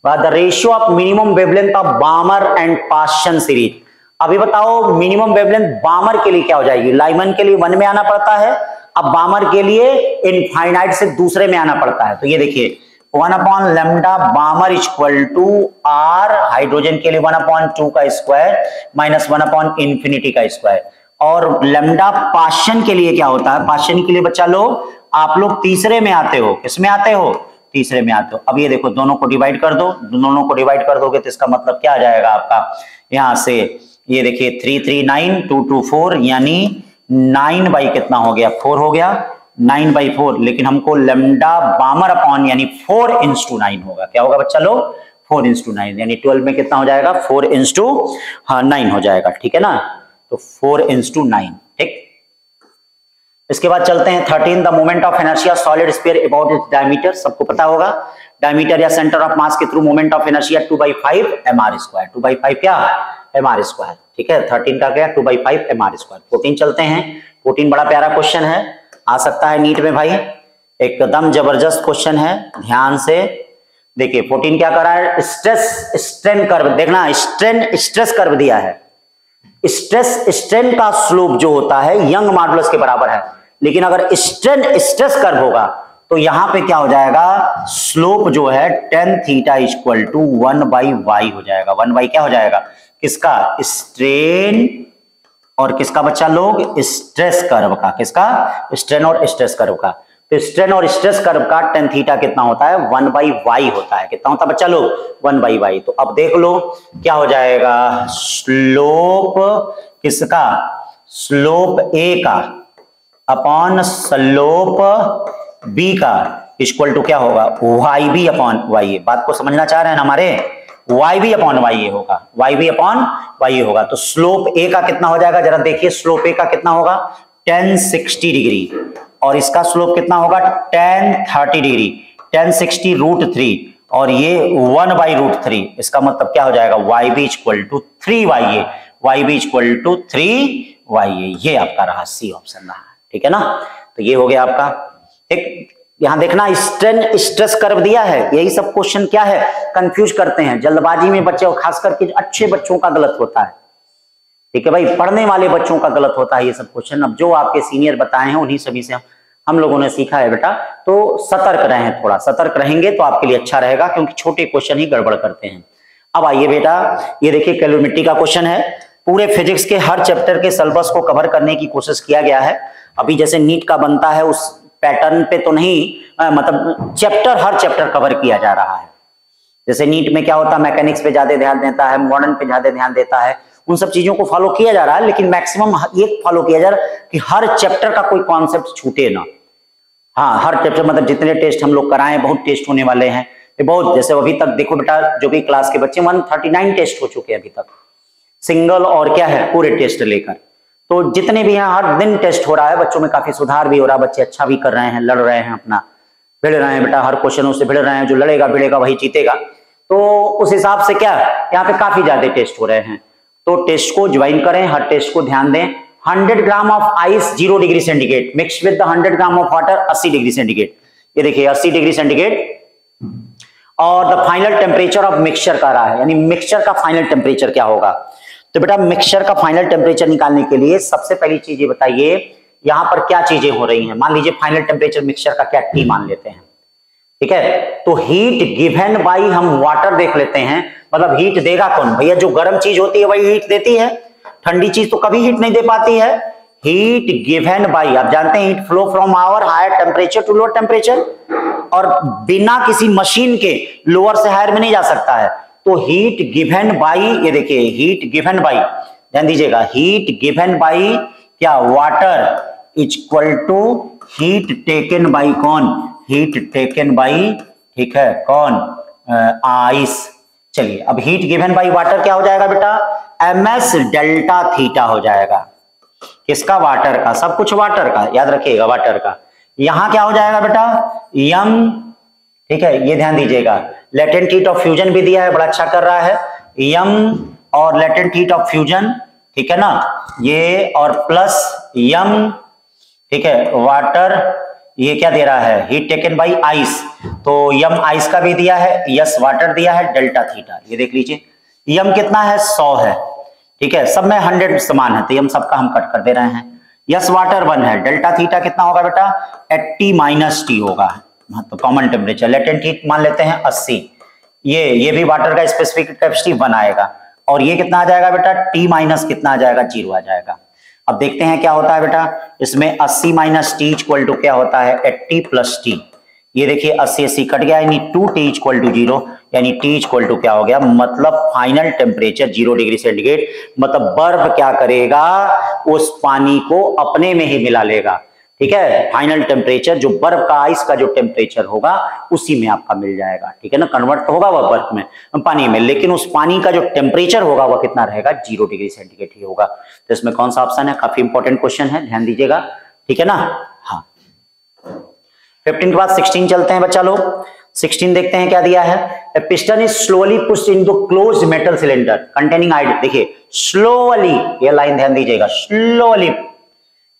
the ratio of minimum wavelength of बामर and Paschen series. अभी बताओ मिनिमम वेवलेंथ बामर के लिए क्या हो जाएगी, लाइमन के लिए 1 में आना पड़ता है, अब बामर के लिए इनफाइनाइट से दूसरे में आना पड़ता है। तो ये देखिए 1 upon lambda Balmer equal to R, hydrogen के लिए 1/2 का स्क्वायर माइनस 1 अपॉन इंफिनिटी का स्क्वायर। और लैम्डा पास्चन के लिए क्या होता है, पास्चन के लिए बच्चा लोग आप लोग तीसरे में आते हो, किसमें आते हो, तीसरे में आते हो। अब ये देखो दोनों को डिवाइड कर दो, दोनों को डिवाइड कर दोगे तो इसका मतलब क्या आ जाएगा आपका, यहां से ये देखिए 3 3 9 2 2 4, यानी 9 बाई कितना हो गया, 4 हो गया, 9/4, लेकिन हमको लैम्डा बामर अपॉन यानी 4:9 होगा, क्या होगा बच्चा लोग, 4:9, यानी 12 में कितना हो जाएगा, 4:9 हो जाएगा, ठीक है ना। तो 4:9, ठीक। इसके बाद चलते हैं 13, the moment of inertia solid sphere about its diameter. सबको पता होगा डायमीटर या सेंटर ऑफ मास के through moment of inertia 2/5 mr², 2/5 क्या, mr², ठीक है। 13 का क्या, 2/5 mr²। 14 चलते हैं, 14 बड़ा प्यारा क्वेश्चन है, आ सकता है नीट में भाई, एकदम जबरदस्त क्वेश्चन है, ध्यान से देखिए। 14 क्या कर रहा है, स्ट्रेस स्ट्रेन कर्व, देखना स्ट्रेन स्ट्रेस कर्व दिया है, स्ट्रेस स्ट्रेन का स्लोप जो होता है यंग मॉडुलस के बराबर है, लेकिन अगर स्ट्रेन स्ट्रेस कर्व होगा तो यहां पे क्या हो जाएगा, स्लोप जो है tan theta equal to 1/y हो जाएगा, 1/, क्या हो जाएगा, किसका, स्ट्रेन और किसका बच्चा लोग, स्ट्रेस कर्व का, किसका, स्ट्रेन और स्ट्रेस कर्व का। तो स्ट्रेन और स्ट्रेस कर्व का tan थीटा कितना होता है, 1/y होता है, कितना होता है बच्चा लोग, 1/y। तो अब देख लो क्या हो जाएगा, स्लोप किसका, स्लोप a का अपॉन स्लोप b का इक्वल टू क्या होगा, yb अपॉन y। बात को समझना चाह रहे हैं ना हमारे, yb अपॉन y होगा, yb अपॉन y होगा। तो स्लोप a का कितना हो जाएगा, जरा देखिए स्लोप a का कितना होगा, tan 60 डिग्री, और इसका स्लोप कितना होगा tan 30 डिग्री, tan 60 √3 और ये 1/√3। इसका मतलब क्या हो जाएगा YB equal to 3YA, YB equal to 3YA। ये आपका रहा सी ऑप्शन रहा, ठीक है ना। तो ये हो गया आपका। एक यहां देखना स्ट्रेस कर्व दिया है, यही सब क्वेश्चन क्या है कंफ्यूज करते हैं जल्दबाजी में बच्चे, और खास करके अच्छे बच्चों का गलत होता है, ठीक है भाई, पढ़ने वाले बच्चों का गलत होता है ये सब क्वेश्चन। अब जो आपके सीनियर बताए हैं उन्हीं सभी से हम लोगों ने सीखा है बेटा, तो सतर्क रहें, थोड़ा सतर्क रहेंगे तो आपके लिए अच्छा रहेगा, क्योंकि छोटे क्वेश्चन ही गड़बड़ करते हैं। अब आइए बेटा, ये देखिए कैलोरीमेट्री का क्वेश्चन है। पूरे फिजिक्स के हर चैप्टर के सिलेबस को कवर करने की कोशिश किया गया है। अभी जैसे नीट का बनता है उस पैटर्न पे तो नहीं, मतलब चैप्टर हर चैप्टर कवर किया जा रहा है। जैसे नीट में क्या होता है, मैकेनिक्स पे ज्यादा ध्यान देता है, मॉडर्न पे ज्यादा ध्यान देता है, उन सब चीजों को फॉलो किया जा रहा है, लेकिन मैक्सिमम ये फॉलो किया जा रहा है कि हर चैप्टर का कोई कॉन्सेप्ट छूटे ना। हाँ, हर चैप्टर मतलब जितने टेस्ट हम लोग कराएं, बहुत टेस्ट होने वाले हैं, बहुत, जैसे अभी तक देखो बेटा जो भी क्लास के बच्चे 139 टेस्ट हो चुके हैं अभी तक, सिंगल और क्या है पूरे टेस्ट लेकर। तो जितने भी हैं हर दिन टेस्ट हो रहा है, बच्चों में काफी सुधार भी हो रहा है, बच्चे अच्छा भी कर रहे हैं, लड़ रहे हैं, अपना भिड़ रहे हैं बेटा, हर क्वेश्चनों से भिड़ रहे हैं, जो लड़ेगा भिड़ेगा वही जीतेगा। तो उस हिसाब से क्या यहाँ पे काफी ज्यादा टेस्ट हो रहे हैं, तो टेस्ट को ज्वाइन करें, हर टेस्ट को ध्यान दें। 100 gram of ice 0 degree centigrade mix with the 100 gram of water 80 degree centigrade. ये देखिए 80 डिग्री सेंटीग्रेड और the final temperature of mixture का रहा है, यानी मिक्सचर का फाइनल टेम्परेचर क्या होगा। तो बेटा मिक्सचर का फाइनल टेम्परेचर निकालने के लिए सबसे पहली चीज ये बताइए, यहां पर क्या चीजें हो रही हैं। मान लीजिए फाइनल टेम्परेचर मिक्सचर का क्या T मान लेते हैं, ठीक है। तो हीट गिवन बाई हम वाटर देख लेते हैं, मतलब हीट देगा कौन भैया, जो गर्म चीज होती है वही हीट देती है, ठंडी चीज तो कभी हीट नहीं दे पाती है। हीट गिवन बाई, आप जानते हैं heat flow from our higher temperature to lower temperature, और बिना किसी मशीन के लोअर से हायर में नहीं जा सकता है। तो हीट गिवन बाई, ये देखिए हीट गिवन बाई, ध्यान दीजिएगा, हीट गिवन बाई क्या water equal to heat taken by कौन, हीट टेकन बाई, ठीक है कौन, आइस। चलिए अब हीट गिवन बाई वाटर क्या हो जाएगा बेटा, ms डेल्टा थीटा हो जाएगा। किसका, वाटर का, सब कुछ वाटर का, याद रखिएगा वाटर का। यहां क्या हो जाएगा बेटा यम, ठीक है, ये ध्यान दीजिएगा। लेटेंट हीट ऑफ फ्यूजन भी दिया है, बड़ा अच्छा कर रहा है, यम और लेटेंट हीट ऑफ फ्यूजन, ठीक है ना, ये और प्लस यम, ठीक है, वाटर, ये क्या दे रहा है हीट टेकन बाई आइस, तो यम आइस का भी दिया है, यस वाटर दिया है, डेल्टा थीटा, ये देख लीजिए यम कितना है 100 है, ठीक है, सब में 100 समान है, तो यम सबका हम कट कर दे रहे हैं। यस वाटर 1 है, डेल्टा थीटा कितना होगा बेटा 80 - T होगा, तो कॉमन टेम्परेचर। लेटेंट हीट मान लेते हैं 80, ये भी वाटर का स्पेसिफिक कैपेसिटी 1 आएगा, और ये कितना आ जाएगा बेटा T माइनस कितना आ जाएगा 0 आ जाएगा। अब देखते हैं क्या होता है बेटा इसमें 80 - T इक्वल टू क्या होता है 80 + T, ये देखिए 80 कट गया, यानी 2T इक्वल टू 0, यानी T इक्वल टू क्या हो गया, मतलब फाइनल टेम्परेचर 0 डिग्री सेंटीग्रेड, मतलब बर्फ क्या करेगा उस पानी को अपने में ही मिला लेगा, ठीक है। फाइनल टेम्परेचर जो बर्फ का आइस का जो टेम्परेचर होगा उसी में आपका मिल जाएगा, ठीक है ना, कन्वर्ट तो होगा वह बर्फ में पानी में, लेकिन उस पानी का जो टेम्परेचर होगा वह कितना रहेगा 0 डिग्री सेंटीग्रेड ही होगा। तो इसमें कौन सा ऑप्शन है, काफी इंपॉर्टेंट क्वेश्चन है, ध्यान दीजिएगा, ठीक है ना। हाँ 15 के बाद 16 चलते हैं बच्चा लोग। 16 देखते हैं क्या दिया है, piston is slowly pushed into closed metal cylinder containing आइड, देखिए स्लोली, ये लाइन ध्यान दीजिएगा, स्लोली,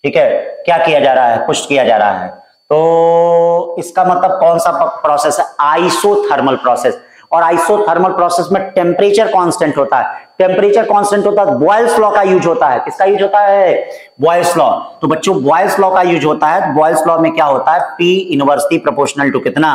ठीक है, क्या किया जा रहा है, पुश किया जा रहा है। तो इसका मतलब कौन सा प्रोसेस है, आइसोथर्मल प्रोसेस, और आइसोथर्मल प्रोसेस में टेम्परेचर कांस्टेंट होता है, टेम्परेचर कांस्टेंट होता है, बॉयल्स लॉ का यूज होता है, किसका यूज होता है बॉयल्स लॉ। तो बच्चों बॉयल्स लॉ का यूज होता है, बॉयल्स लॉ में क्या होता है P इनवर्सली प्रोपोर्शनल टू कितना,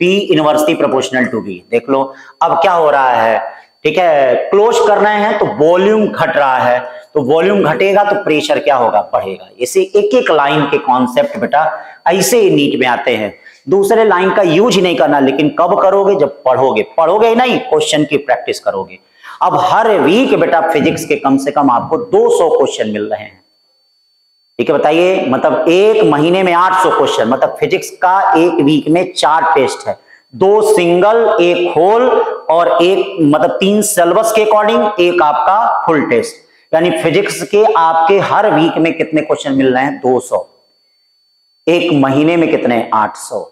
P inversely proportional to V। देख लो अब क्या हो रहा है, ठीक है, क्लोज कर रहे हैं तो वॉल्यूम घट रहा है, तो वॉल्यूम घटेगा तो प्रेशर क्या होगा बढ़ेगा। ऐसे एक एक लाइन के कॉन्सेप्ट बेटा ऐसे ही नीट में आते हैं, दूसरे लाइन का यूज ही नहीं करना, लेकिन कब करोगे जब पढ़ोगे, पढ़ोगे नहीं क्वेश्चन की प्रैक्टिस करोगे। अब हर वीक बेटा फिजिक्स के कम से कम आपको 200 क्वेश्चन मिल रहे हैं, ठीक है, बताइए, मतलब एक महीने में 800 क्वेश्चन, मतलब फिजिक्स का एक वीक में 4 टेस्ट है, 2 सिंगल, 1 होल और एक मतलब 3 सिलेबस के अकॉर्डिंग, एक आपका फुल टेस्ट, यानी फिजिक्स के आपके हर वीक में कितने क्वेश्चन मिल रहे हैं 200। एक महीने में कितने 800,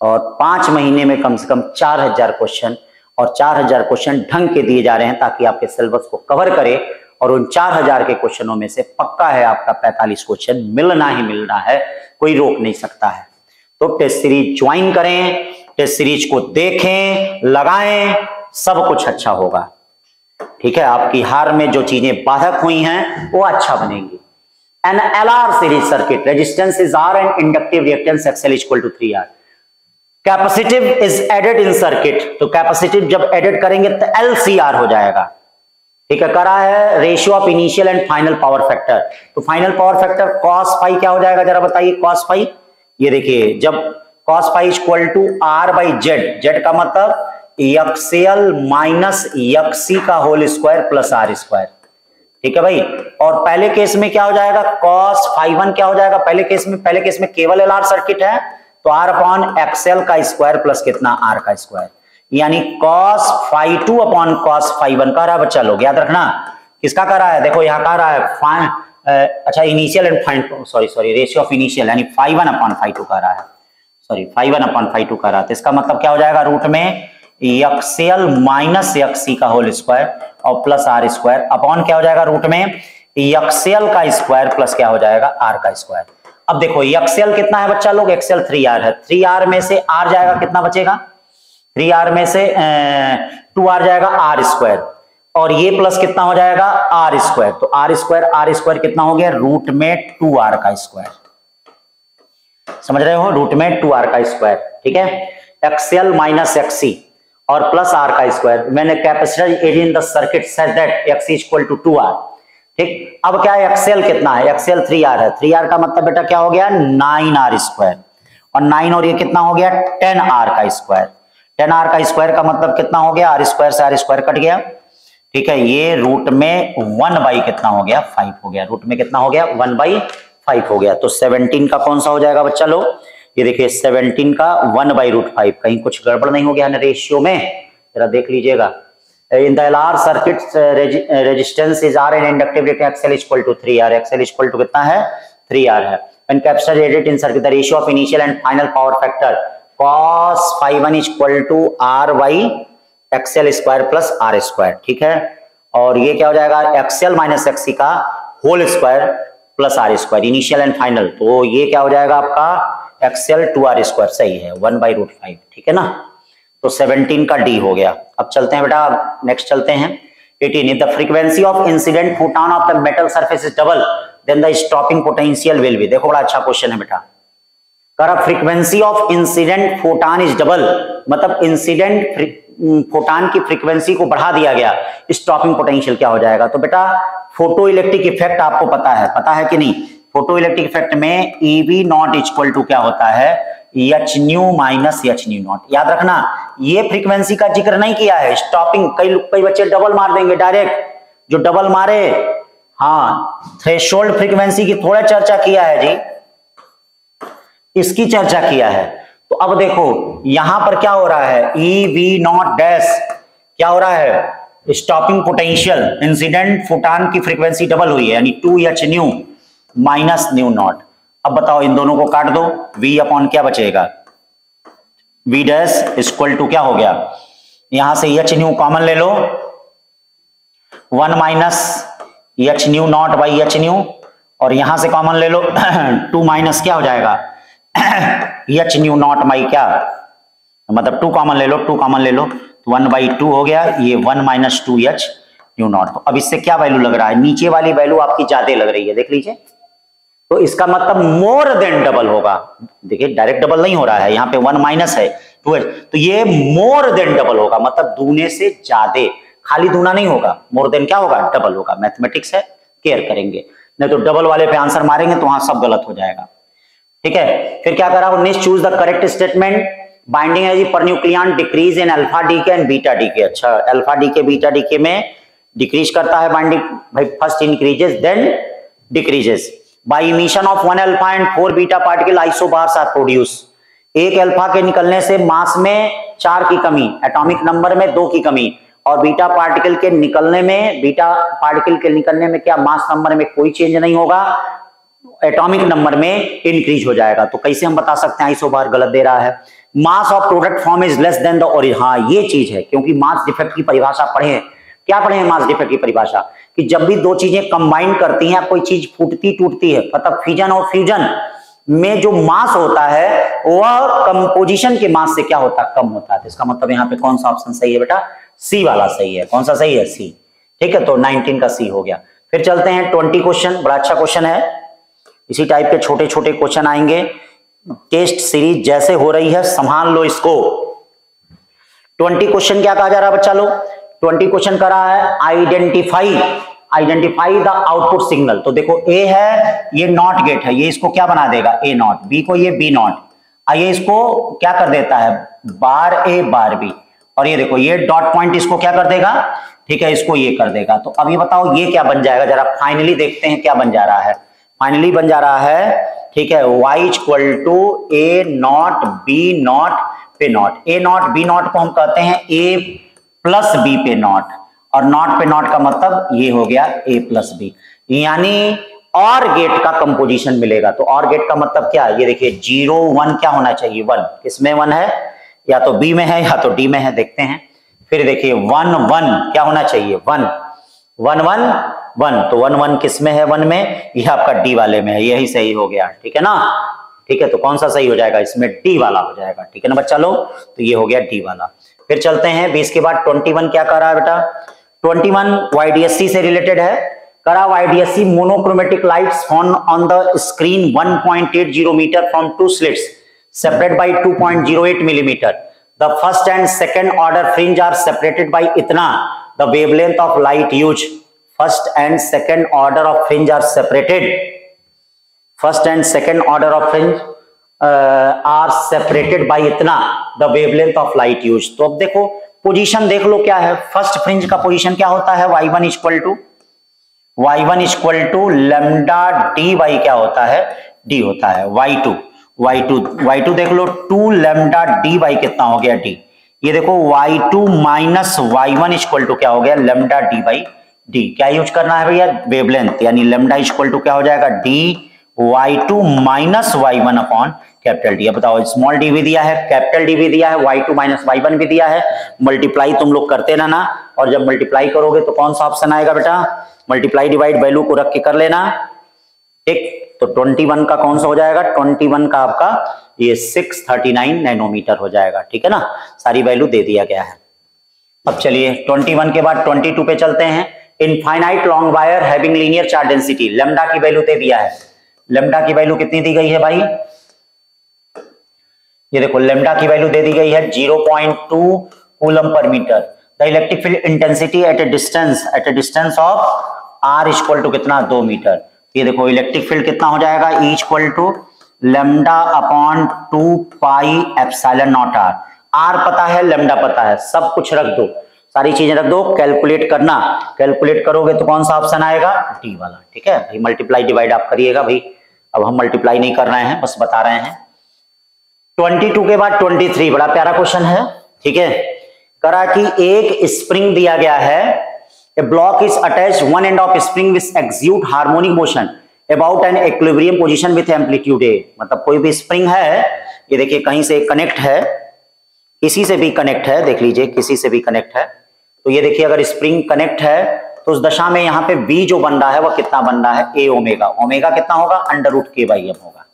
और 5 महीने में कम से कम 4000 क्वेश्चन, और 4000 क्वेश्चन ढंग के दिए जा रहे हैं ताकि आपके सिलेबस को कवर करे, और उन 4000 के क्वेश्चनों में से पक्का है आपका 45 क्वेश्चन मिलना ही मिलना है, कोई रोक नहीं सकता है। तो टेस्ट सीरीज ज्वाइन करें, टेस्ट सीरीज को देखें, लगाएं, सब कुछ अच्छा होगा। ठीक है, आपकी हार में जो चीजें बाधक हुई हैं वो अच्छा बनेंगी। An LR series circuit, resistance is R and inductive reactance XL equal to 3R। Capacitive is added in circuit, तो कैपेसिटिव जब एडेड करेंगे तो LCR हो जाएगा। ठीक है, करा है ratio of initial and final power factor, तो final power factor cos phi क्या हो जाएगा जरा बताइए। cos फाई, ये देखिए जब cos phi equal to R by Z, Z का मतलब XL माइनस XC का whole square plus R square. ठीक है भाई, और पहले केस में क्या हो जाएगा cos फाई 1 क्या हो जाएगा, पहले केस में केवल LR सर्किट है तो R अपॉन XL का स्क्वायर प्लस कितना R का स्क्वायर, यानी cos phi 2 upon cos phi 1 का रहा है बच्चा लोग, याद रखना किसका कर रहा है, देखो यहां का रहा है अच्छा initial and final, sorry ratio of initial यानी फाई 1 अपॉन फाई 2 का रहा है, सॉरी फाई 1 अपॉन फाई 2 का रहा है, तो इसका मतलब क्या हो जाएगा रूट में XL माइनस XC का होल स्क्वायर और प्लस R स्क्वायर अपॉन क्या हो जाएगा रूट में XL का स्क्वायर प्लस क्या हो जाएगा R का स्क्वायर। अब देखो XL कितना है बच्चा लोग, XL 3R है, 3R में से R जाएगा कितना बचेगा, 3R में से 2R जाएगा R स्क्वायर, और ये प्लस कितना हो जाएगा R स्क्वायर, तो R स्क्वायर कितना हो गया रूट में 2R का स्क्वायर, समझ रहे हो, रूट में 2R का स्क्वायर। ठीक है, XL माइनस XC और प्लस R का स्क्वायर, मैंने capacitor area in the circuit said that XC equal to 2R। ठीक, अब क्या है XL कितना है, XL 3R है, 3R का मतलब बेटा क्या हो गया 9R स्क्वायर, और 9 और ये कितना हो गया 10R का स्क्वायर, 10R का स्क्वायर का मतलब कितना हो गया R स्क्वायर से R स्क्वायर कट गया। ठीक है, ये रूट में 1 बाई कितना हो गया 5 हो गया, रूट में कितना हो गया 1 बाई 5 हो गया, तो 17 का कौन सा हो जाएगा बच्चा लोग, ये देखिए 17 का 1 बाई रूट 5, कहीं कुछ गड़बड़ नहीं हो गया ना रेशियो में, जरा देख लीजिएगा। In the LR circuit resistance is R and inductive reactance XL equal to 3R, XL equal to कितना है 3R है। When capacitor added in circuit the ratio of initial and final power factor cos phi 1 equal to R by XL square plus R square. ठीक है, और ये क्या हो जाएगा XL माइनस XC का whole square plus R square, initial and final, तो ये क्या हो जाएगा आपका XL 2R स्क्वायर, सही है 1 बाई रूट 5। ठीक है ना, तो 17 का D हो गया। अब चलते हैं बेटा नेक्स्ट चलते हैं 18, if the frequency of incident photon of the metal surface is double then the stopping potential will be, देखो बड़ा अच्छा क्वेश्चन है बेटा, करा frequency of incident photon is double, मतलब इंसिडेंट फोटॉन की फ्रीक्वेंसी को बढ़ा दिया गया, स्टॉपिंग पोटेंशियल क्या हो जाएगा, तो बेटा फोटो इलेक्ट्रिक इफेक्ट आपको पता है कि नहीं, फोटो इलेक्ट्रिक इफेक्ट में EV नॉट इक्वल टू क्या होता है H new minus H new not, याद रखना ये फ्रीक्वेंसी का जिक्र नहीं किया है, स्टॉपिंग कई बच्चे डबल मार देंगे डायरेक्ट, जो डबल मारे हाँ थ्रेशोल्ड फ्रीक्वेंसी की थोड़ा चर्चा किया है जी, इसकी चर्चा किया है। तो अब देखो यहां पर क्या हो रहा है EV नॉट डैश क्या हो रहा है स्टॉपिंग पोटेंशियल, इंसिडेंट फोटॉन की फ्रीक्वेंसी डबल हुई है यानी 2h new minus new not. अब बताओ इन दोनों को काट दो, V अपॉन क्या बचेगा V डैश इक्वल टू क्या हो गया, यहां से h न्यू कॉमन ले लो 1 minus H new not by H new, और यहां से कॉमन ले लो 2 माइनस क्या हो जाएगा एच न्यू नॉट बाई क्या, मतलब 2 कॉमन ले लो 1 बाई 2 हो गया, ये 1 माइनस 2h न्यू नॉट। तो अब इससे क्या वैल्यू लग रहा है, नीचे वाली वैल्यू आपकी ज्यादा लग रही है, देख लीजिए, तो इसका मतलब मोर देन डबल होगा, देखिए डायरेक्ट डबल नहीं हो रहा है, यहाँ पे 1 माइनस है 2h, तो ये मोर देन डबल होगा, मतलब दूने से ज्यादा, खाली दूना नहीं होगा, मोर देन क्या होगा डबल होगा। मैथमेटिक्स है केयर करेंगे, नहीं तो डबल वाले पे आंसर मारेंगे तो वहां सब गलत हो जाएगा। ठीक है, फिर क्या करा 19 choose the correct statement, binding energy per nucleon decrease in alpha decay and beta decay. अच्छा अल्फा डीके बीटा डीके में डिक्रीज करता है बाइंडिंग, भाई first increases then decreases by emission of 1 alpha and 4 beta particle isobars are produce. एक alpha के निकलने से मास में 4 की कमी, एटॉमिक नंबर में 2 की कमी, और बीटा पार्टिकल के निकलने में क्या मास नंबर में कोई चेंज नहीं होगा, एटॉमिक नंबर में इंक्रीज हो जाएगा। तो कैसे हम बता सकते हैं आइसोबार गलत दे रहा है। Mass of product form is less than the origin, हाँ ये चीज है, क्योंकि मास डिफेक्ट की परिभाषा पढ़े हैं। क्या पढ़े हैं मास डिफेक्ट की परिभाषा? कि जब भी दो चीजें कंबाइन करती हैं, कोई चीज फूटती टूटती है, मतलब फिजन और फ्यूजन में जो मास होता है वह कंपोजिशन के मास से क्या होता है, कम होता है। तो इसका मतलब यहाँ पे कौन सा ऑप्शन सही है बेटा? सी वाला सही है। कौन सा सही है? सी। ठीक है, तो 19 का सी हो गया। फिर चलते हैं 20 क्वेश्चन, बड़ा अच्छा क्वेश्चन है। इसी टाइप के छोटे छोटे क्वेश्चन आएंगे। टेस्ट सीरीज जैसे हो रही है संभाल लो इसको। 20 क्वेश्चन क्या कहा जा रहा है बच्चा लोग? 20 क्वेश्चन कर रहा है आइडेंटिफाई द आउटपुट सिग्नल। तो देखो ए है, ये नॉट गेट है, ये इसको क्या बना देगा? ए नॉट। बी को ये बी नॉट, आइए इसको क्या कर देता है? बार ए बार बी। और ये देखो ये डॉट पॉइंट इसको क्या कर देगा? ठीक है, इसको ये कर देगा। तो अब ये बताओ ये क्या बन जाएगा? जरा फाइनली देखते हैं क्या बन जा रहा है। फाइनली बन जा रहा है, ठीक है, y equal to A not B not पे not. A not B not को हम कहते हैं ए प्लस बी पे नॉट, और नॉट पे नॉट का मतलब ये हो गया ए प्लस बी, यानी और गेट का कंपोजिशन मिलेगा। तो और गेट का मतलब क्या? ये देखिए 0 1 क्या होना चाहिए? 1। किसमें 1 है? या तो बी में है या तो डी में है, देखते हैं। फिर देखिए 1 1 क्या होना चाहिए? 1 1 1 1। तो 1 1 किसमें है? 1 में, यह आपका डी वाले में है, यही सही हो गया। ठीक है ना? ठीक है, तो कौन सा सही हो जाएगा? इसमें डी वाला हो जाएगा। ठीक है ना बच्चा लोग? तो ये हो गया डी वाला। फिर चलते हैं 20 के बाद 21 क्या कर रहा है बेटा? 21 YDSC से रिलेटेड है। करा YDSC monochromatic lights on the screen 1.80 metre from 2 slits separate by 2.08 millimeter. The first and second order fringe are separated by इतना. The wavelength of light used. First and second order of fringe are separated. First and second order of fringe are separated by इतना. The wavelength of light used. तो अब देखो position देख लो क्या है। First fringe का position क्या होता है? y1 equal to lambda D Y क्या होता है? डी होता है। y2 देख लो 2 लेमडा डी वाई कितना हो गया? डी। ये देखो y2 minus y1 equal to क्या हो गया? Lambda D by D. क्या यूज करना है भैया? वेवलेंथ, यानी लेमडा इक्वल टू क्या हो जाएगा? D y2 minus y1 upon capital D. बताओ स्मॉल डी भी दिया है, कैपिटल डी भी दिया है, y2 माइनस y1 भी दिया है। मल्टीप्लाई तुम लोग करते रहना, और जब मल्टीप्लाई करोगे तो कौन सा ऑप्शन आएगा बेटा? मल्टीप्लाई डिवाइड वैल्यू को रख के कर लेना। ठीक, तो 21 का कौन सा हो जाएगा? 21 का आपका ये 639 नैनोमीटर हो जाएगा। ठीक है ना? सारी वैल्यू दे दिया गया है। अब चलिए 21 के बाद 22 पे चलते हैं। Infinite long wire having linear charge density, lambda की वैल्यू दे दिया है। लेमडा की वैल्यू कितनी दी गई है भाई? ये देखो लेमडा की वैल्यू दे दी गई है 0.2 coulomb per metre. The electric field intensity at a distance of r equal to कितना? 2 मीटर। ये देखो इलेक्ट्रिक फील्ड कितना हो जाएगा? E equal to lambda upon 2 pi epsilon naught r। r पता है, लेमडा पता है, सब कुछ रख दो, सारी चीजें रख दो, कैलकुलेट करना। कैलकुलेट करोगे तो कौन सा ऑप्शन आएगा? डी वाला। ठीक है भाई, मल्टीप्लाई डिवाइड आप करिएगा भाई। अब हम मल्टीप्लाई नहीं कर रहे हैं, बस बता रहे हैं। 22 के बाद 23 बड़ा प्यारा क्वेश्चन है। ठीक है, करा कि एक स्प्रिंग दिया गया है। A block is attached, one end of spring which execute harmonic motion about an equilibrium position with amplitude A. मतलब कोई भी स्प्रिंग है, ये देखिए कहीं से कनेक्ट है, किसी से भी कनेक्ट है, देख लीजिए किसी से भी कनेक्ट है। तो ये देखिए अगर स्प्रिंग कनेक्ट है तो उस दशा में यहाँ पे V जो बन रहा है वह कितना बन रहा है? A omega. ओमेगा कितना होगा? √k/m होगा।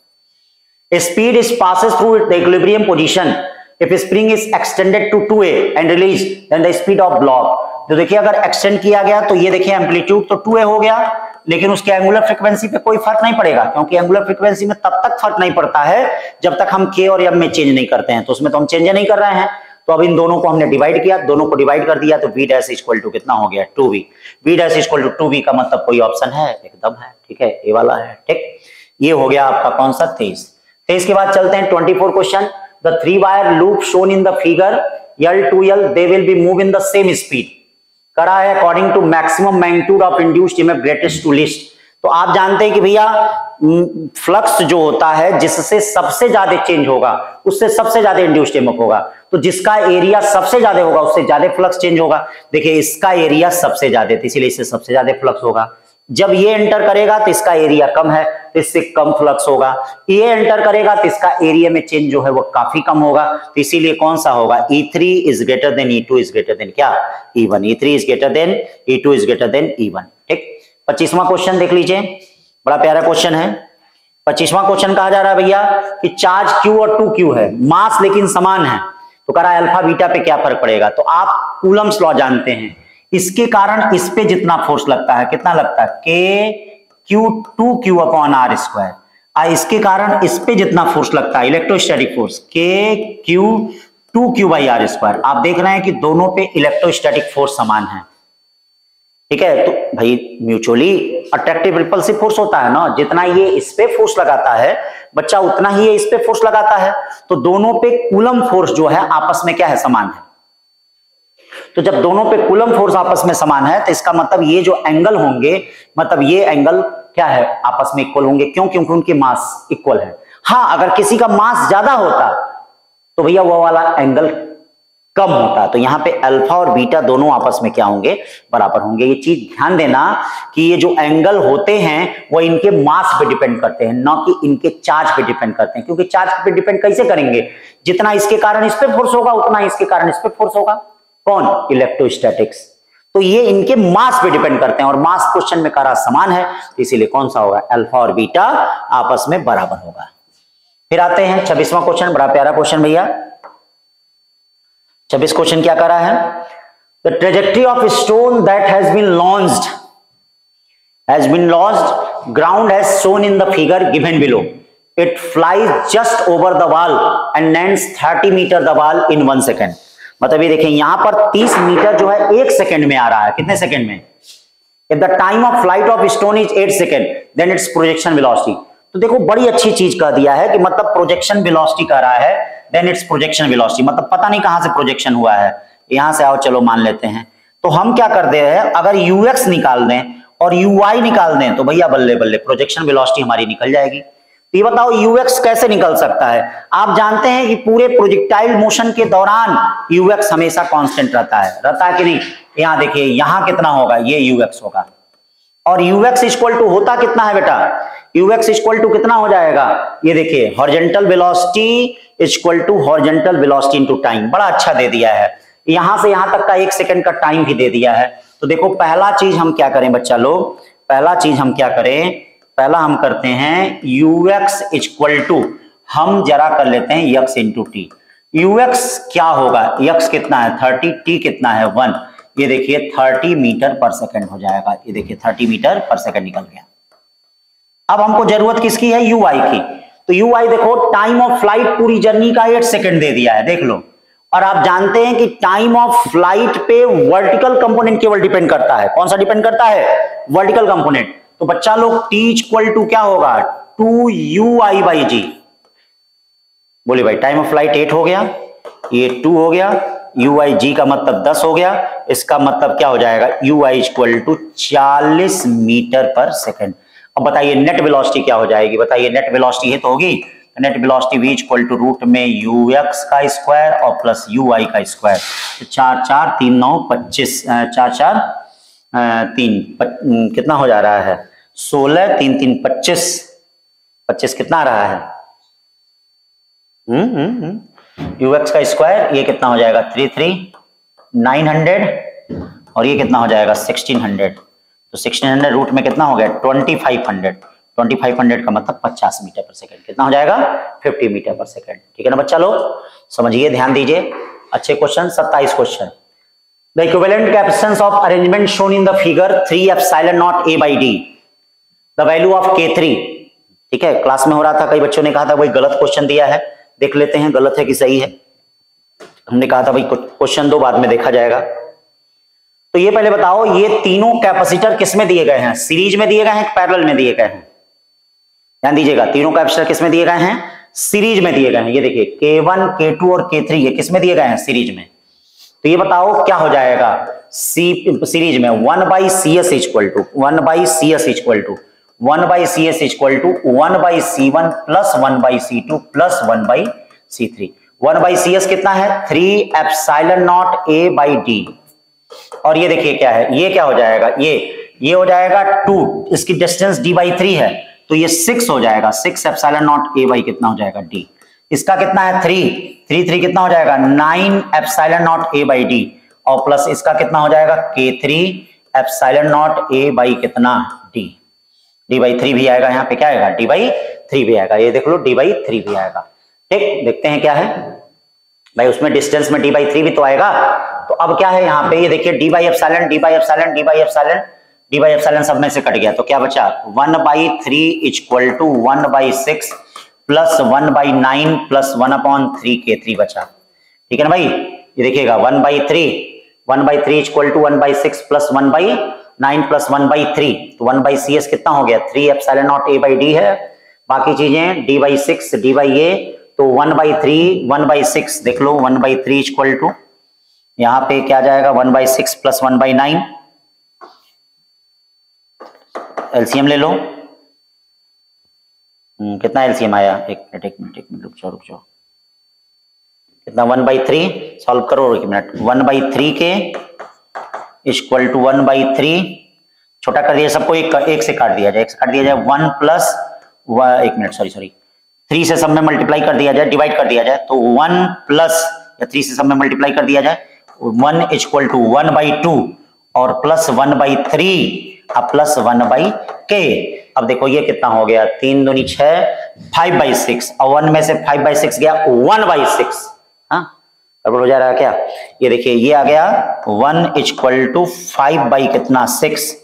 Speed is passes through the equilibrium position if spring is extended to 2a and released, then the speed of block। तो देखिए अगर एक्सटेंड किया गया तो ये देखिए एम्पलीट्यूड तो 2a हो गया, लेकिन उसके एंगुलर फ्रीक्वेंसी पे कोई फर्क नहीं पड़ेगा, क्योंकि एंगुलर फ्रीक्वेंसी में तब तक फर्क नहीं पड़ता है जब तक हम k और m में चेंज नहीं करते हैं। तो उसमें तो हम चेंज नहीं कर रहे हैं। तो अब इन दोनों को हमने डिवाइड किया, दोनों को डिवाइड कर दिया, तो v डैश इक्वल टू कितना हो गया? 2v। v dash equal to 2v का मतलब कोई ऑप्शन है? एकदम है। ठीक है, ए वाला है। ठीक, ये हो गया आपका कौन सा? 23 के बाद चलते हैं 24 question. The 3 wire loop shown in the figure L2L they will be move in the same speed. करा है according to maximum magnitude of induced EMF greatest to least. तो आप जानते हैं कि भैया फ्लक्स जो होता है जिससे सबसे ज्यादा चेंज होगा उससे सबसे ज्यादा इंड्यूस्ड ईएमएफ होगा। तो जिसका एरिया सबसे ज्यादा होगा उससे ज्यादा फ्लक्स चेंज होगा। देखिए इसका एरिया सबसे ज्यादा था, इसीलिए इससे सबसे ज्यादा फ्लक्स होगा। जब ये एंटर करेगा तो इसका एरिया कम है, तो इससे कम फ्लक्स होगा। ये एंटर करेगा तो इसका एरिया में चेंज जो है वो काफी कम होगा, तो इसीलिए कौन सा होगा, E3 is greater than E2 is greater than क्या, E1। E3 is greater than E2 is greater than E1। ठीक, 25वां क्वेश्चन देख लीजिए, बड़ा प्यारा क्वेश्चन है। 25वां क्वेश्चन कहा जा रहा है भैया कि चार्ज Q और 2Q है, मास लेकिन समान है, तो कह रहा है अल्फा बीटा पे क्या फर्क पड़ेगा। तो आप कूलम्स लॉ जानते हैं, इसके कारण इस पे जितना फोर्स लगता है, कितना लगता है, K2Q अपॉन R स्क्वायर। इसके कारण इस पे जितना फोर्स लगता है electrostatic force, K2Q by R square. आप देख रहे हैं कि दोनों पे इलेक्ट्रोस्टैटिक फोर्स समान है। ठीक है, तो भाई म्यूचुअली अट्रैक्टिव रिपल्सिव फोर्स होता है ना, जितना ये इस पे फोर्स लगाता है बच्चा उतना ही ये इस पे फोर्स लगाता है, तो दोनों पे कूलम फोर्स जो है आपस में क्या है, समान है। तो जब दोनों पे कूलम फोर्स आपस में समान है तो इसका मतलब ये जो एंगल होंगे, मतलब ये एंगल क्या है, आपस में इक्वल होंगे। क्यों, क्योंकि उनके मास इक्वल है। हाँ, अगर किसी का मास ज्यादा होता तो भैया वो वाला एंगल कम होता। तो यहाँ पे अल्फा और बीटा दोनों आपस में क्या होंगे, बराबर होंगे। ये चीज ध्यान देना कि ये जो एंगल होते हैं वो इनके मास पे डिपेंड करते हैं, ना कि इनके चार्ज पे डिपेंड करते हैं। क्योंकि चार्ज पे डिपेंड कैसे करेंगे, जितना इसके कारण इस पे फोर्स होगा उतना इसके कारण इस पे फोर्स होगा। कौन, इलेक्ट्रोस्टैटिक्स। तो ये इनके मास पे डिपेंड करते हैं, और मास क्वेश्चन में करा समान है, तो इसीलिए कौन सा होगा, अल्फा और बीटा आपस में बराबर होगा। फिर आते हैं 26वां क्वेश्चन, बड़ा प्यारा क्वेश्चन भैया। 26 क्वेश्चन क्या कर रहा है, the trajectory of stone that has been launched ground as shown in the figure given below, it flies just over the wall and lands 30 metre the wall in 1 second. मतलब ये देखें यहां पर 30 मीटर जो है 1 सेकेंड में आ रहा है। कितने सेकेंड में, if the time of flight of stone is 8 second then its projection velocity. तो देखो बड़ी अच्छी चीज कह दिया है कि मतलब प्रोजेक्शन वेलोसिटी कह रहा है, देन इट्स प्रोजेक्शन वेलोसिटी, मतलब पता नहीं कहां से प्रोजेक्शन हुआ है, यहां से आओ चलो मान लेते हैं। तो हम क्या कर दे रहे हैं, अगर ux निकाल दें और uy निकाल दें तो भैया बल्ले बल्ले प्रोजेक्शन वेलोसिटी हमारी निकल जाएगी। तो ये बताओ ux कैसे निकल सकता है। आप जानते हैं कि पूरे प्रोजेक्टाइल मोशन के दौरान ux हमेशा कांस्टेंट रहता है कि नहीं। यहां देखिए यहां कितना होगा, ये ux होगा, और ux इक्वल टू होता कितना है बेटा, ux इक्वल टू कितना हो जाएगा, ये देखिए horizontal velocity equal to horizontal velocity into time. बड़ा अच्छा दे दिया है, यहां से यहां तक का 1 सेकंड का टाइम भी दे दिया है। तो देखो पहला चीज हम क्या करें बच्चा लोग, पहला चीज हम क्या करें, पहला हम करते हैं ux इक्वल टू, हम जरा कर लेते हैं x इंटू टी। ux क्या होगा, x कितना है 30, t कितना है 1, ये देखिए 30 मीटर पर सेकंड हो जाएगा। ये देखिए 30 मीटर पर सेकंड निकल गया। अब हमको जरूरत किसकी है, ui की। तो ui देखो टाइम ऑफ फ्लाइट पूरी जर्नी का 8 सेकंड दे दिया है, देख लो। और आप जानते हैं कि टाइम ऑफ फ्लाइट पे वर्टिकल कंपोनेंट केवल डिपेंड करता है। कौन सा डिपेंड करता है, वर्टिकल कंपोनेंट। तो बच्चा लोग t इक्वल टू क्या होगा, 2ui बाई जी। बोले भाई टाइम ऑफ फ्लाइट 8 हो गया, ये 2 हो गया, ui g का मतलब 10 हो गया, इसका मतलब क्या हो जाएगा, ui इक्वल टू 40 मीटर पर सेकंड। अब बताइए नेट वेलोसिटी क्या हो जाएगी, बताइए नेट वेलोसिटी है तो होगी, net velocity v equal to root में ux का स्क्वायर और प्लस ui का स्क्वायर। तो 4 4 3 9 25, 4 4 3 कितना हो जा रहा है, 16 3 3 25, 25 कितना आ रहा है, ux का स्क्वायर, ये कितना हो जाएगा 3 3 900, और ये कितना हो जाएगा 1600। तो 1600 रूट में कितना हो गया 2500, 2500 का मतलब 50 मीटर पर सेकंड, कितना हो जाएगा 50 मीटर पर सेकंड। ठीक है ना बच्चा लोग, समझिए ध्यान दीजिए, अच्छे question. 27 question, the equivalent capacitance of arrangement shown in the figure 3 epsilon naught a by d, the value of K3। ठीक है, क्लास में हो रहा था, कई बच्चों ने कहा था भाई गलत क्वेश्चन दिया है, देख लेते हैं गलत है कि सही है। हमने कहा था भाई क्वेश्चन दो, बाद में देखा जाएगा। तो ये पहले बताओ, ये तीनों कैपेसिटर किस में दिए गए हैं, सीरीज में दिए गए हैं, पैरेलल में दिए गए हैं। ध्यान दीजिएगा, तीनों कैपेसिटर किस में दिए गए हैं, सीरीज में दिए गए हैं। ये देखिए K1 K2 और K3 ये किस में दिए गए हैं, सीरीज में। तो ये बताओ क्या हो जाएगा, सीरीज में 1 by CS equal to 1 by CS equal to 1 by CS equal to 1 by C1 plus 1 by C2 plus 1 by C3। 1 by CS कितना है 3 epsilon naught a by d, और ये देखिए क्या है, ये क्या हो जाएगा, ये ये हो जाएगा 2, इसकी डिस्टेंस d/3 है तो ये 6 हो जाएगा, 6 एप्सिलॉन नॉट a बाई कितना हो जाएगा d। इसका कितना है 3 कितना हो जाएगा 9 epsilon naught a by d, और प्लस इसका कितना हो जाएगा k3 epsilon naught a by कितना d/3 भी आएगा, यहाँ पे क्या आएगा d/3 भी आएगा, ये देख लो d/3 भी आएगा। ठीक, देखते हैं क्या है भाई, उसमें डिस्टेंस में d/3 भी तो आएगा। तो अब क्या है यहाँ पे, ये देखिए d/एप्सिलॉन सब में से कट गया तो क्या बचा 1/3 equal to 1/6 plus 1/9 plus 1/3 k3 बचा। ठीक है ना भाई, ये देखिएगा 1/3 इक्वल टू 1/6 प्लस 1/9 प्लस 1/3, तो 1/cs कितना हो गया 3 epsilon naught a by d है, बाकी चीजें d/6 d/a, तो 1/6 देख लो 1/3 इक्वल टू यहाँ पे क्या जाएगा 1/6 प्लस 1/9, एलसीएम ले लो। कितना एलसीएम आया, एक मिनट रुक जाओ, कितना 1/3 सॉल्व करो, एक मिनट 1/3 के इक्वल टू 1/3 छोटा कर दिया सबको, एक से काट दिया जाए, 1 प्लस 3 से सब में मल्टीप्लाई कर दिया जाए, डिवाइड कर दिया जाए, तो 1 प्लस या 3 से सब में मल्टीप्लाई कर दिया जाए 1 इक्वल टू 1/2 और प्लस 1/3 प्लस 1/k। अब देखो ये कितना हो गया 3 दूनी 6 5/6 और 1 में से 5/6 गया 1/6, हाँ गड़बड़ हो जा रहा है क्या, ये देखिए ये आ गया 1 इक्वल टू 5 कितना 6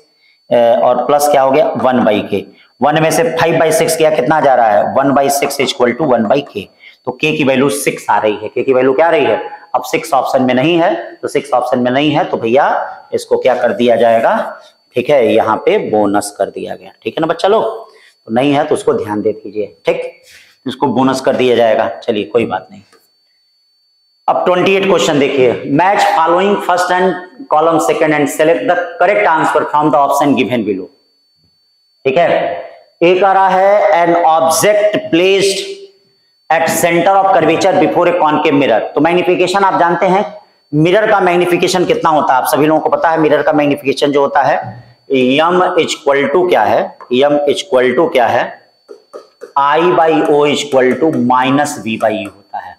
और प्लस क्या हो गया 1/k, 1 में से 5/6 गया कितना जा रहा है 1/6 इक्वल टू 1/k, तो k की वैल्यू 6 आ रही है, k की वैल्यू क्या आ रही है, अब 6 ऑप्शन में नहीं है, तो 6 ऑप्शन में नहीं है तो भैया इसको क्या कर दिया जाएगा, ठीक है यहाँ पे बोनस कर दिया गया। ठीक है ना बच्चा लोग, तो नहीं है तो उसको ध्यान दे दीजिए, ठीक इसको बोनस कर दिया जाएगा, चलिए कोई बात नहीं। अब 28 क्वेश्चन देखिए, match following first and column second and select the correct answer from the option given below. ठीक है, एक आ रहा है an object placed at centre of curvature before A concave mirror. तो मैग्निफिकेशन आप जानते हैं, मिरर का मैग्निफिकेशन कितना होता है, आप सभी लोगों को पता है मिरर का मैग्निफिकेशन जो होता है m इक्वल टू क्या है, m इक्वल टू क्या है I/O इक्वल टू -v/u होता है।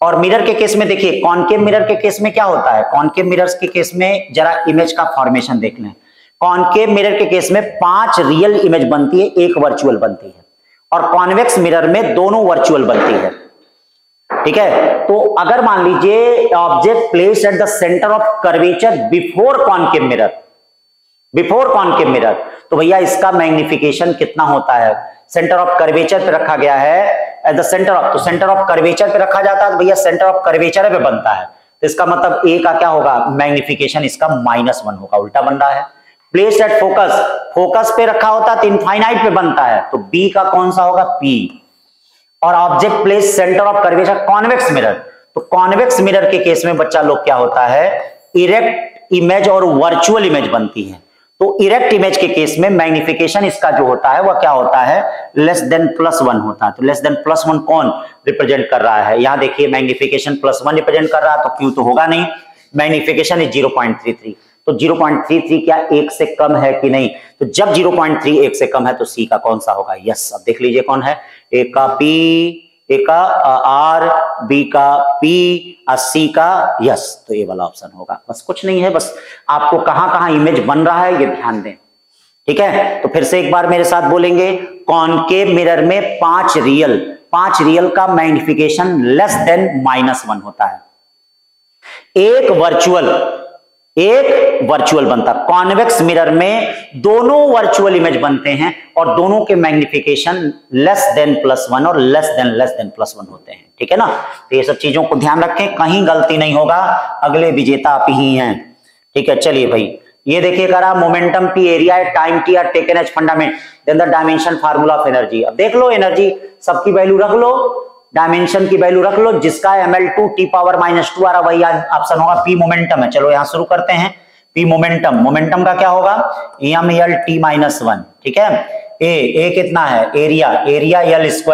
और मिरर के केस में देखिए, कॉनकेव मिरर के केस में क्या होता है, कॉनकेव मिरर्स के केस में जरा इमेज का फॉर्मेशन देख लें। कॉनकेव मिरर के केस में 5 रियल इमेज बनती है, 1 वर्चुअल बनती है, और कॉन्वेक्स मिरर में दोनों वर्चुअल बनती है। ठीक है, तो अगर मान लीजिए object placed at the centre of curvature before concave mirror, तो भैया इसका मैग्निफिकेशन कितना होता है, सेंटर ऑफ कर्वेचर पे रखा गया है एट द सेंटर ऑफ, तो सेंटर ऑफ कर्वेचर पे रखा जाता है तो भैया सेंटर ऑफ कर्वेचर पे बनता है, तो इसका मतलब ए का क्या होगा मैग्निफिकेशन इसका -1 होगा, उल्टा बन रहा है। प्लेस्ड एट फोकस पे रखा होता है तो इनफाइनाइट पे बनता है, तो बी का कौन सा होगा P। और object place centre of curvature convex mirror, तो कॉन्वेक्स मिरर के केस में बच्चा लोग क्या होता है इरेक्ट इमेज और वर्चुअल इमेज बनती है। तो इरेक्ट इमेज के केस में मैग्निफिकेशन इसका जो होता है वह क्या होता है लेस देन +1 होता है। तो लेस देन +1 कौन रिप्रेजेंट कर रहा है, यहां देखिए मैग्निफिकेशन +1 रिप्रेजेंट कर रहा है, तो Q तो होगा नहीं, मैग्निफिकेशन इज 0.33, तो 0.33 क्या 1 से कम है कि नहीं, तो जब 0.3 1 से कम है तो C का कौन सा होगा, यस। अब देख लीजिए कौन है, A का P, A का R, B का P, C का यस, तो ये वाला ऑप्शन होगा। बस कुछ नहीं है, बस आपको कहां कहां इमेज बन रहा है ये ध्यान दें। ठीक है, तो फिर से एक बार मेरे साथ बोलेंगे, कॉनकेव मिरर में 5 रियल का मैग्निफिकेशन लेस देन -1 होता है, एक वर्चुअल बनता। कॉन्वेक्स मिरर में दोनों वर्चुअल इमेज बनते हैं और दोनों के मैग्निफिकेशन लेस देन +1 और लेस देन +1 होते हैं। ठीक है ना, तो ये सब चीजों को ध्यान रखें, कहीं गलती नहीं होगा, अगले विजेता आप ही हैं। ठीक है, चलिए भाई ये देखिए करा मोमेंटम P, एरिया है, time T are taken as fundament, then the dimension formula of energy. अब देख लो एनर्जी सबकी वैल्यू रख लो, डायमेंशन की वैल्यू रख लो, जिसका ml2 T पावर -2 आ रहा वही ऑप्शन होगा। P मोमेंटम है, चलो यहां शुरू करते हैं। P मोमेंटम का क्या होगा ml_t-1। ठीक है, A कितना है एरिया L2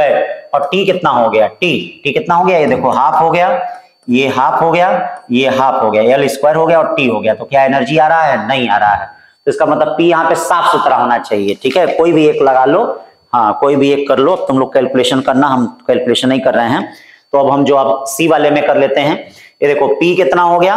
और T कितना हो गया T कितना हो गया, ये देखो हाफ हो गया, ये हाफ हो गया, ये हाफ हो गया, L2 हो गया और T हो गया। तो क्या एनर्जी आ रहा है, नहीं आ रहा है, तो इसका मतलब पी यहाँ पे साफ सुथरा होना चाहिए, ठीक है। कोई भी एक लगा लो, हाँ कोई भी एक कर लो, तुम लोग कैलकुलेशन करना, हम कैलकुलेशन नहीं कर रहे हैं। तो अब हम जो अब सी वाले में कर लेते हैं। ये देखो पी कितना हो गया,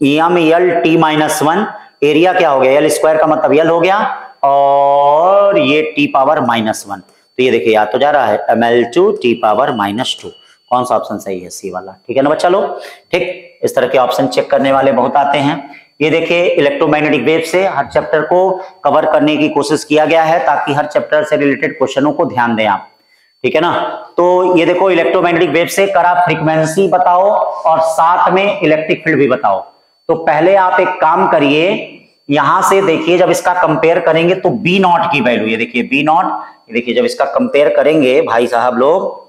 M L T minus one, area क्या हो गया, एल स्क्वायर का मतलब एल हो गया, और ये टी पावर माइनस वन। तो ये देखिए याद तो जा रहा है, M L two T power minus two. कौन सा ऑप्शन सही है, सी वाला, ठीक है ना बच्चा लोग। ठीक, इस तरह के ऑप्शन चेक करने वाले बहुत आते हैं। ये देखिए इलेक्ट्रोमैग्नेटिक वेव से हर चैप्टर को कवर करने की कोशिश किया गया है, ताकि हर चैप्टर से रिलेटेड क्वेश्चनों को ध्यान दें आप, ठीक है ना। तो ये देखो इलेक्ट्रोमैग्नेटिक वेव से करा फ्रीक्वेंसी बताओ और साथ में इलेक्ट्रिक फील्ड भी बताओ। तो पहले आप एक काम करिए, यहां से देखिए जब इसका कंपेयर करेंगे तो बी नॉट की वैल्यू, ये देखिए बी नॉट, ये देखिए जब इसका कंपेयर करेंगे भाई साहब लोग,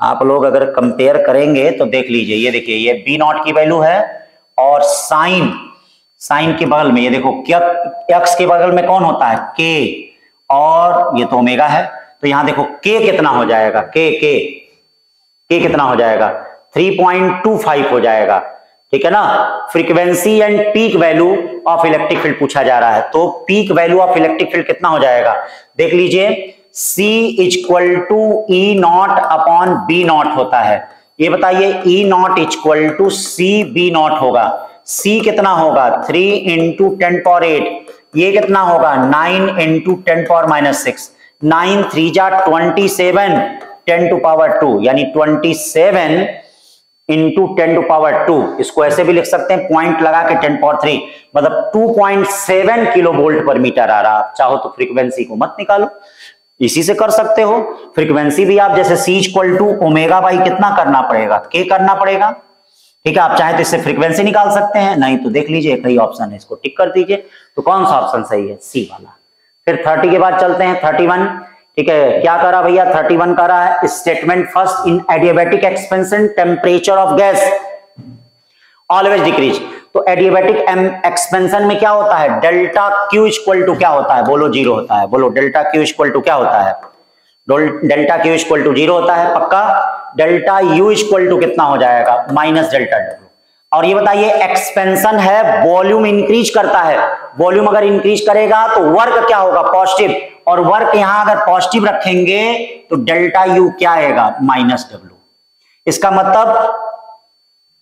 आप लोग अगर कंपेयर करेंगे तो देख लीजिए, ये देखिए ये बी नॉट की वैल्यू है, और साइन, साइन के बगल में ये देखो क्या, एक्स के बगल में कौन होता है, के, और ये तो ओमेगा है। तो यहां देखो के कितना हो जाएगा, के कितना हो जाएगा, 3.25 हो जाएगा, ठीक है ना। Frequency and peak value of electric field पूछा जा रहा है, तो peak value of electric field कितना हो जाएगा, देख लीजिए, C equal to E not upon B not होता है। ये बताइए E not equal to C B not होगा, C कितना होगा 3 इंटू 10 पावर 8, ये कितना होगा 9 इंटू 10 पावर माइनस 6, 9 3 जा 27 10 टू पावर 2, यानी 27 इंटू 10 टू पावर 2। इसको ऐसे भी लिख सकते हैं, पॉइंट लगा के 10 पावर 3, मतलब 2.7 किलो वोल्ट पर मीटर आ रहा। चाहो तो फ्रीक्वेंसी को मत निकालो, इसी से कर सकते हो। फ्रीक्वेंसी भी आप जैसे C equal to omega by कितना करना पड़ेगा, के करना पड़ेगा, ठीक है। आप चाहे तो इससे फ्रीक्वेंसी निकाल सकते हैं, नहीं तो देख लीजिए कई ऑप्शन है, इसको टिक कर दीजिए। तो कौन सा ऑप्शन सही है, सी वाला। फिर 30 के बाद चलते हैं 31, ठीक है। क्या करा भैया, 31 करा है, statement first, in adiabatic expansion temperature of gas always decrease. तो एडियाबैटिक एक्सपेंशन में क्या होता है, डेल्टा क्यू इक्वल टू क्या होता है, बोलो जीरो होता है, बोलो डेल्टा क्यू इक्वल टू क्या होता है, delta Q equal to zero होता है पक्का। डेल्टा यू इक्वल टू कितना हो जाएगा, माइनस डेल्टा डब्ल्यू। और ये बताइए एक्सपेंशन है, वॉल्यूम इंक्रीज करता है, वॉल्यूम अगर इंक्रीज करेगा तो वर्क क्या होगा, पॉजिटिव, और वर्क यहां अगर पॉजिटिव रखेंगे तो डेल्टा यू क्या आएगा, माइनस डब्ल्यू। इसका मतलब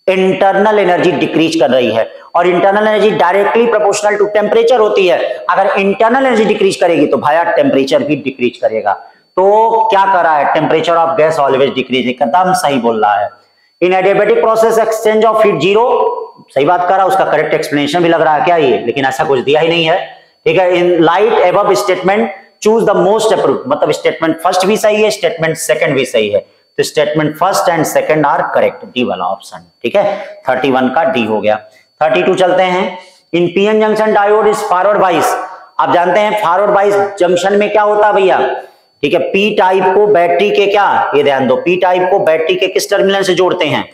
इंटरनल एनर्जी डिक्रीज कर रही है, और internal energy directly proportional to temperature होती है। अगर इंटरनल एनर्जी डिक्रीज करेगी तो भाया टेम्परेचर भी डिक्रीज करेगा। तो क्या कर रहा है, temperature of gas always decrease, एकदम सही बोल रहा है। In adiabatic process exchange of heat zero, सही बात कर रहा है, उसका करेक्ट एक्सप्लेनेशन भी लग रहा है क्या ये, लेकिन ऐसा कुछ दिया ही नहीं है, ठीक है। In light above statement choose the most approved, मतलब स्टेटमेंट फर्स्ट भी सही है, स्टेटमेंट सेकंड भी सही है, तो statement first and second are correct, D वाला ऑप्शन, ठीक है। 31 का डी हो गया। 32 चलते हैं, in PN junction diode is forward bias. आप जानते हैं फॉरवर्ड बाइस जंक्शन में क्या होता है भैया, ठीक है, पी टाइप को बैटरी के क्या, ये ध्यान दो, पी टाइप को बैटरी के किस टर्मिनल से जोड़ते हैं,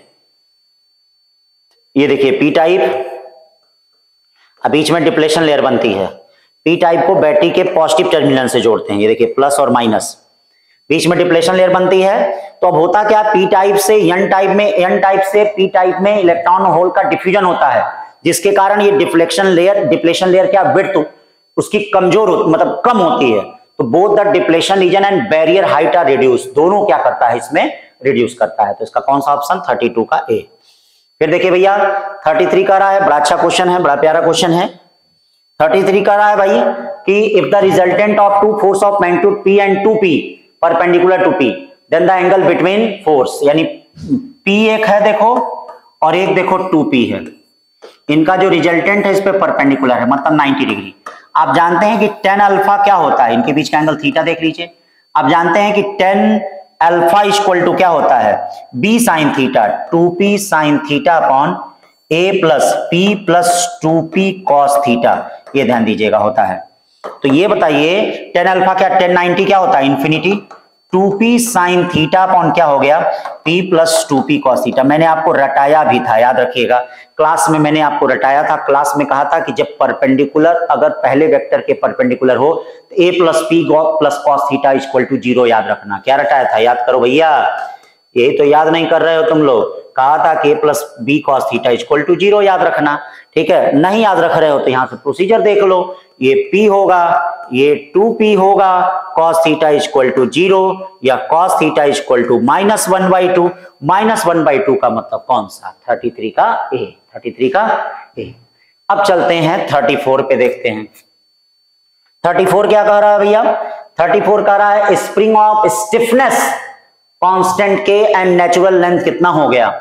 ये देखिए पी टाइप, बीच में डिप्लेशन लेयर बनती है, पी टाइप को बैटरी के पॉजिटिव टर्मिनल से जोड़ते हैं, ये देखिए प्लस और माइनस, बीच में डिप्लेशन लेयर बनती है। तो अब होता क्या, पी टाइप से एन टाइप में, एन टाइप से पी टाइप में इलेक्ट्रॉन होल का डिफ्यूजन होता है, जिसके कारण ये डिप्लेशन लेयर क्या, विड्थ उसकी कमजोर मतलब कम होती है। तो both the depletion region and barrier height are reduce, दोनों क्या करता है इसमें, रिड्यूस करता है। तो इसका कौन सा ऑप्शन, 32 का ए। फिर देखिए भैया 33 का रहा है, बड़ा अच्छा क्वेश्चन है, बड़ा प्यारा क्वेश्चन है। 33 का रहा है भाई कि if the resultant of two force of magnitude P and 2P perpendicular to P, then the angle between force, यानी P एक है देखो और एक देखो 2P है, इनका जो रिजल्टेंट है इस पे परपेंडिकुलर है, मतलब 90 डिग्री। आप जानते हैं कि tan अल्फा क्या होता है, इनके बीच का एंगल थीटा देख लीजिए। आप जानते हैं कि tan अल्फा इक्वल टू क्या होता है, b sine theta, 2p sine theta upon a plus p plus 2p cos theta, ये ध्यान दीजिएगा होता है। तो ये बताइए tan अल्फा क्या, tan 90 क्या होता है, infinity, 2p sine theta upon क्या हो गया, p plus 2p cos theta. मैंने आपको रटाया भी था, याद रखिएगा, क्लास में मैंने आपको रटाया था, क्लास में कहा था कि जब परपेंडिकुलर अगर पहले वेक्टर के परपेंडिकुलर हो तो a plus p plus cos theta equal to 0 याद रखना। क्या रटाया था, याद करो भैया, यही तो याद नहीं कर रहे हो तुम लोग। कहा था कि a plus b cos theta equal to 0 याद रखना, ठीक है। नहीं याद रख रहे हो तो यहां से प्रोसीजर देख लो, ये P होगा, ये 2P होगा, cos थीटा इक्वल टू 0 या cos थीटा इक्वल टू -1/2। -1/2 का मतलब कौन सा? 33 का A, 33 का A। अब चलते हैं 34 पे, देखते हैं 34 क्या कह रहा है भैया? 34 कह रहा है स्प्रिंग ऑफ स्टिफनेस कांस्टेंट के एंड नेचुरल लेंथ कितना हो गया?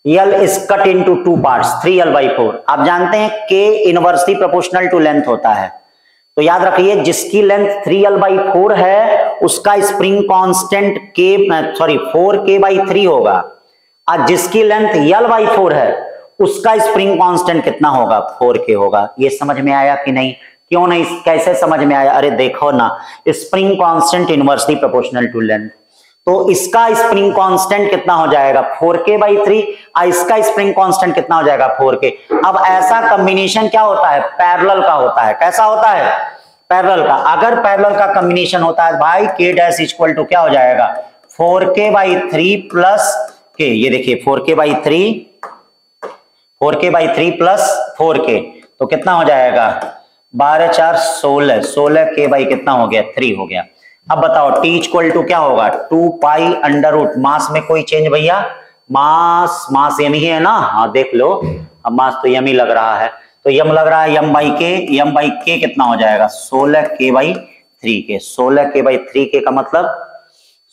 L is cut into 2 parts 3L/4। आप जानते हैं K inversely proportional to length होता है, तो याद रखिए जिसकी लेंथ 3L/4 है उसका स्प्रिंग कांस्टेंट 4K/3 होगा, और जिसकी लेंथ L/4 है उसका स्प्रिंग कांस्टेंट कितना होगा? 4K होगा। ये समझ में आया कि नहीं? क्यों नहीं, कैसे समझ में आया? अरे देखो ना, spring constant inversely proportional to length, तो इसका स्प्रिंग कांस्टेंट कितना हो जाएगा? 4K/3, और इसका स्प्रिंग कांस्टेंट कितना हो जाएगा? 4K। अब ऐसा कॉम्बिनेशन क्या होता है? पैरेलल का होता है। कैसा होता है? पैरेलल का। अगर पैरेलल का कॉम्बिनेशन होता है भाई, K डैश इक्वल टू क्या हो जाएगा? 4K/3 plus K। ये देखिए 4K/3 प्लस 4K, तो कितना हो जाएगा? 12 4 16, 16K बाई कितना हो गया? 3 हो गया। अब बताओ T इक्वल टू क्या होगा? 2π√। मास में कोई चेंज भैया? मास यम ही है ना? हाँ देख लो, अब मास तो यम ही लग रहा है, तो यम लग रहा है m/k कितना हो जाएगा? 16K/3K। 16K/3K का मतलब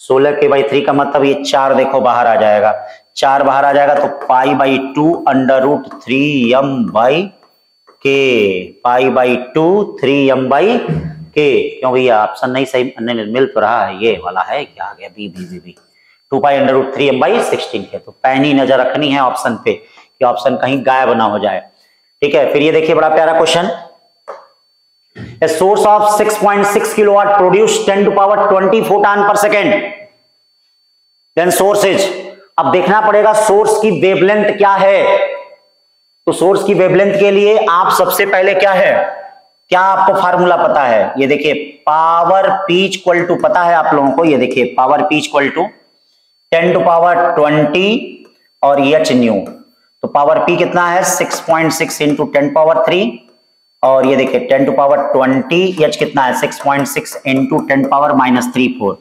16K/3 का मतलब ये 4 देखो बाहर आ जाएगा, 4 बाहर आ जाएगा तो π/2 √3m/k, π/2 क्यों भैया? ऑप्शन नहीं सही मिल तो रहा है, ये वाला है, क्या आ गया? B 2π√3m/16K। तो पैनी नजर रखनी है ऑप्शन पे कि ऑप्शन कहीं गायब ना हो जाए। ठीक है, फिर ये देखिए बड़ा प्यारा question, A source of 6.6 kilowatt produce 10⁻20 photon पर सेकेंड, देन सोर्स इज। अब देखना पड़ेगा सोर्स की वेवलेंथ क्या है। तो सोर्स की वेवलेंथ के लिए आप सबसे पहले क्या है, क्या आपको फार्मूला पता है? ये देखिए पावर P इक्वल टू पता है आप लोगों को, ये देखिए पावर P इक्वल टू 10⁻20 और h न्यू। तो पावर P कितना है? 6.6 इंटू 10⁻3, और ये देखिए 10⁻20, h कितना है? 6.6 इंटू 10⁻−34,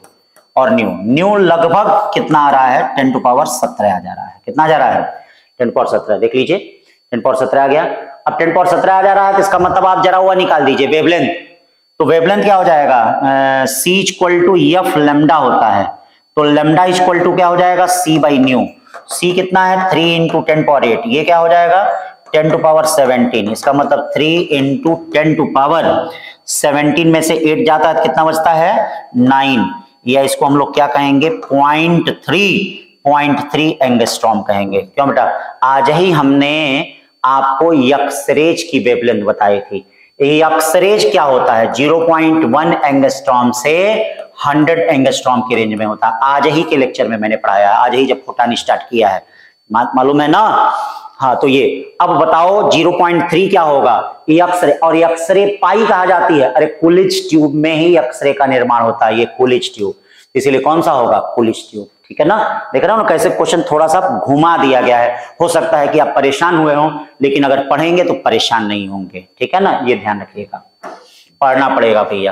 और न्यू लगभग कितना आ रहा है? 10⁻17 आ जा रहा है। कितना जा रहा है? 10⁻17। देख लीजिए 10⁻17 आ गया। अब 10⁻17 आ जा रहा है तो इसका मतलब आप जरा हुआ निकाल दीजिए वेवलेंथ। तो वेवलेंथ क्या हो जाएगा? C equal to F lambda होता है, तो लेमडा इक्वल टू क्या हो जाएगा? C/न्यू। C कितना है? 3 इंटू 10⁻8, ये क्या हो जाएगा? 10⁻17। इसका मतलब 3 इंटू 10⁻17 में से 8 जाता है तो कितना बचता है? 9, या इसको हम लोग क्या कहेंगे? 0.3 एंगस्ट्रॉम कहेंगे। क्यों बेटा? आज ही हमने आपको एक्सरेज की वेवलेंथ बताई थी। एक्सरेज क्या होता है? 0.1 एंगस्ट्रॉम से 100 एंगस्ट्रॉम की रेंज में होता है। आज ही के लेक्चर में मैंने पढ़ाया है, आज ही जब फोटॉन स्टार्ट किया है, मालूम है ना? हाँ, तो ये अब बताओ 0.3 क्या होगा? एक्सरे, और एक्सरे पाई कहा जाती है। अरे कुलिज ट्यूब में ही एक्सरे का निर्माण होता है, ये कुलिज ट्यूब, इसीलिए कौन सा होगा? Coolidge tube. ठीक है ना? देख रहे हो ना कैसे क्वेश्चन थोड़ा सा घुमा दिया गया है। हो सकता है कि आप परेशान हुए हो, लेकिन अगर पढ़ेंगे तो परेशान नहीं होंगे। ठीक है ना? ये ध्यान रखिएगा, पढ़ना पड़ेगा भैया।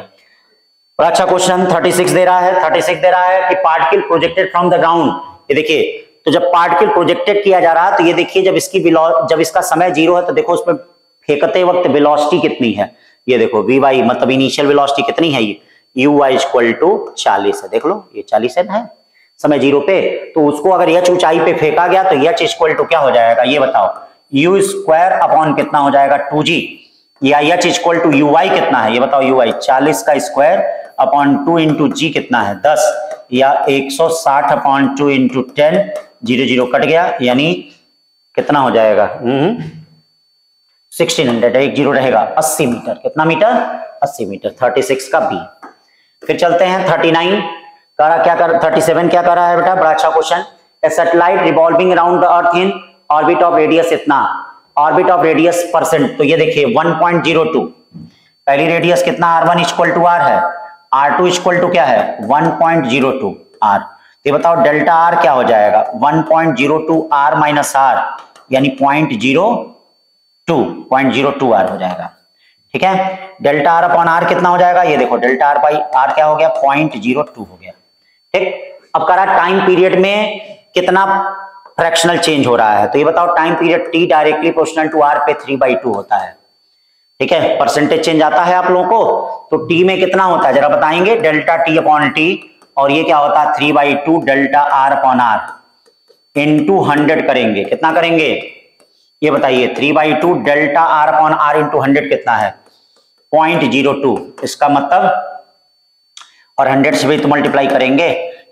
बड़ा अच्छा क्वेश्चन 36 दे रहा है। 36 दे रहा है कि particle projected from the ground. ये देखिए, तो जब पार्टिकल प्रोजेक्टेड किया जा रहा है तो ये देखिए जब इसका समय 0 है तो देखो उसमें फेंकते वक्त वेलोसिटी कितनी है? ये देखो Vy मतलब इनिशियल वेलोसिटी कितनी है? ये Uy इक्वल टू 40 है। देख लो ये 40 है समय 0 पे, तो उसको अगर h ऊंचाई पे फेंका गया तो h इक्वल टू क्या हो जाएगा? ये बताओ, u स्क्वायर अपॉन कितना हो जाएगा? 2g, या h इक्वल टू uy कितना है? ये बताओ uy 40 का स्क्वायर अपॉन 2 इंटू जी कितना है? 10, या 160 अपॉन 2 इंटू 10, 0 0 कट गया, यानी कितना हो जाएगा? 1600, एक 0 रहेगा, 80 मीटर। कितना मीटर? 80 मीटर। 36 का बी। फिर चलते हैं 39 क्या कर 37 क्या कर रहा है बेटा? बड़ा अच्छा question. A satellite revolving around the earth in orbit of radius इतना, ऑर्बिट ऑफ रेडियस परसेंट, तो ये देखिए 1.02। पहली रेडियस कितना? r1 इक्वल टू r है, r2 इक्वल टू क्या है? 1.02 r। तो बताओ डेल्टा r क्या हो जाएगा? 1.02 r माइनस r, यानी 0.02 r हो जाएगा। ठीक है। डेल्टा आर अपॉन आर कितना हो जाएगा, ये देखो डेल्टा आर बाई आर क्या हो गया 0.02 हो गया। ठीक, अब करा टाइम पीरियड में कितना फ्रैक्शनल चेंज हो रहा है, तो ये बताओ time period T directly proportional to R पे 3/2 होता है। ठीक है, परसेंटेज चेंज आता है आप लोगों को, तो टी में कितना होता है जरा बताएंगे, डेल्टा टी अपॉन टी, और ये क्या होता है 3/2 delta R upon R into 100 करेंगे, कितना करेंगे ये बताइए, 3/2 delta R upon R into 100 कितना है 0.02, इसका मतलब, और 100 से भी तो मल्टीप्लाई करेंगे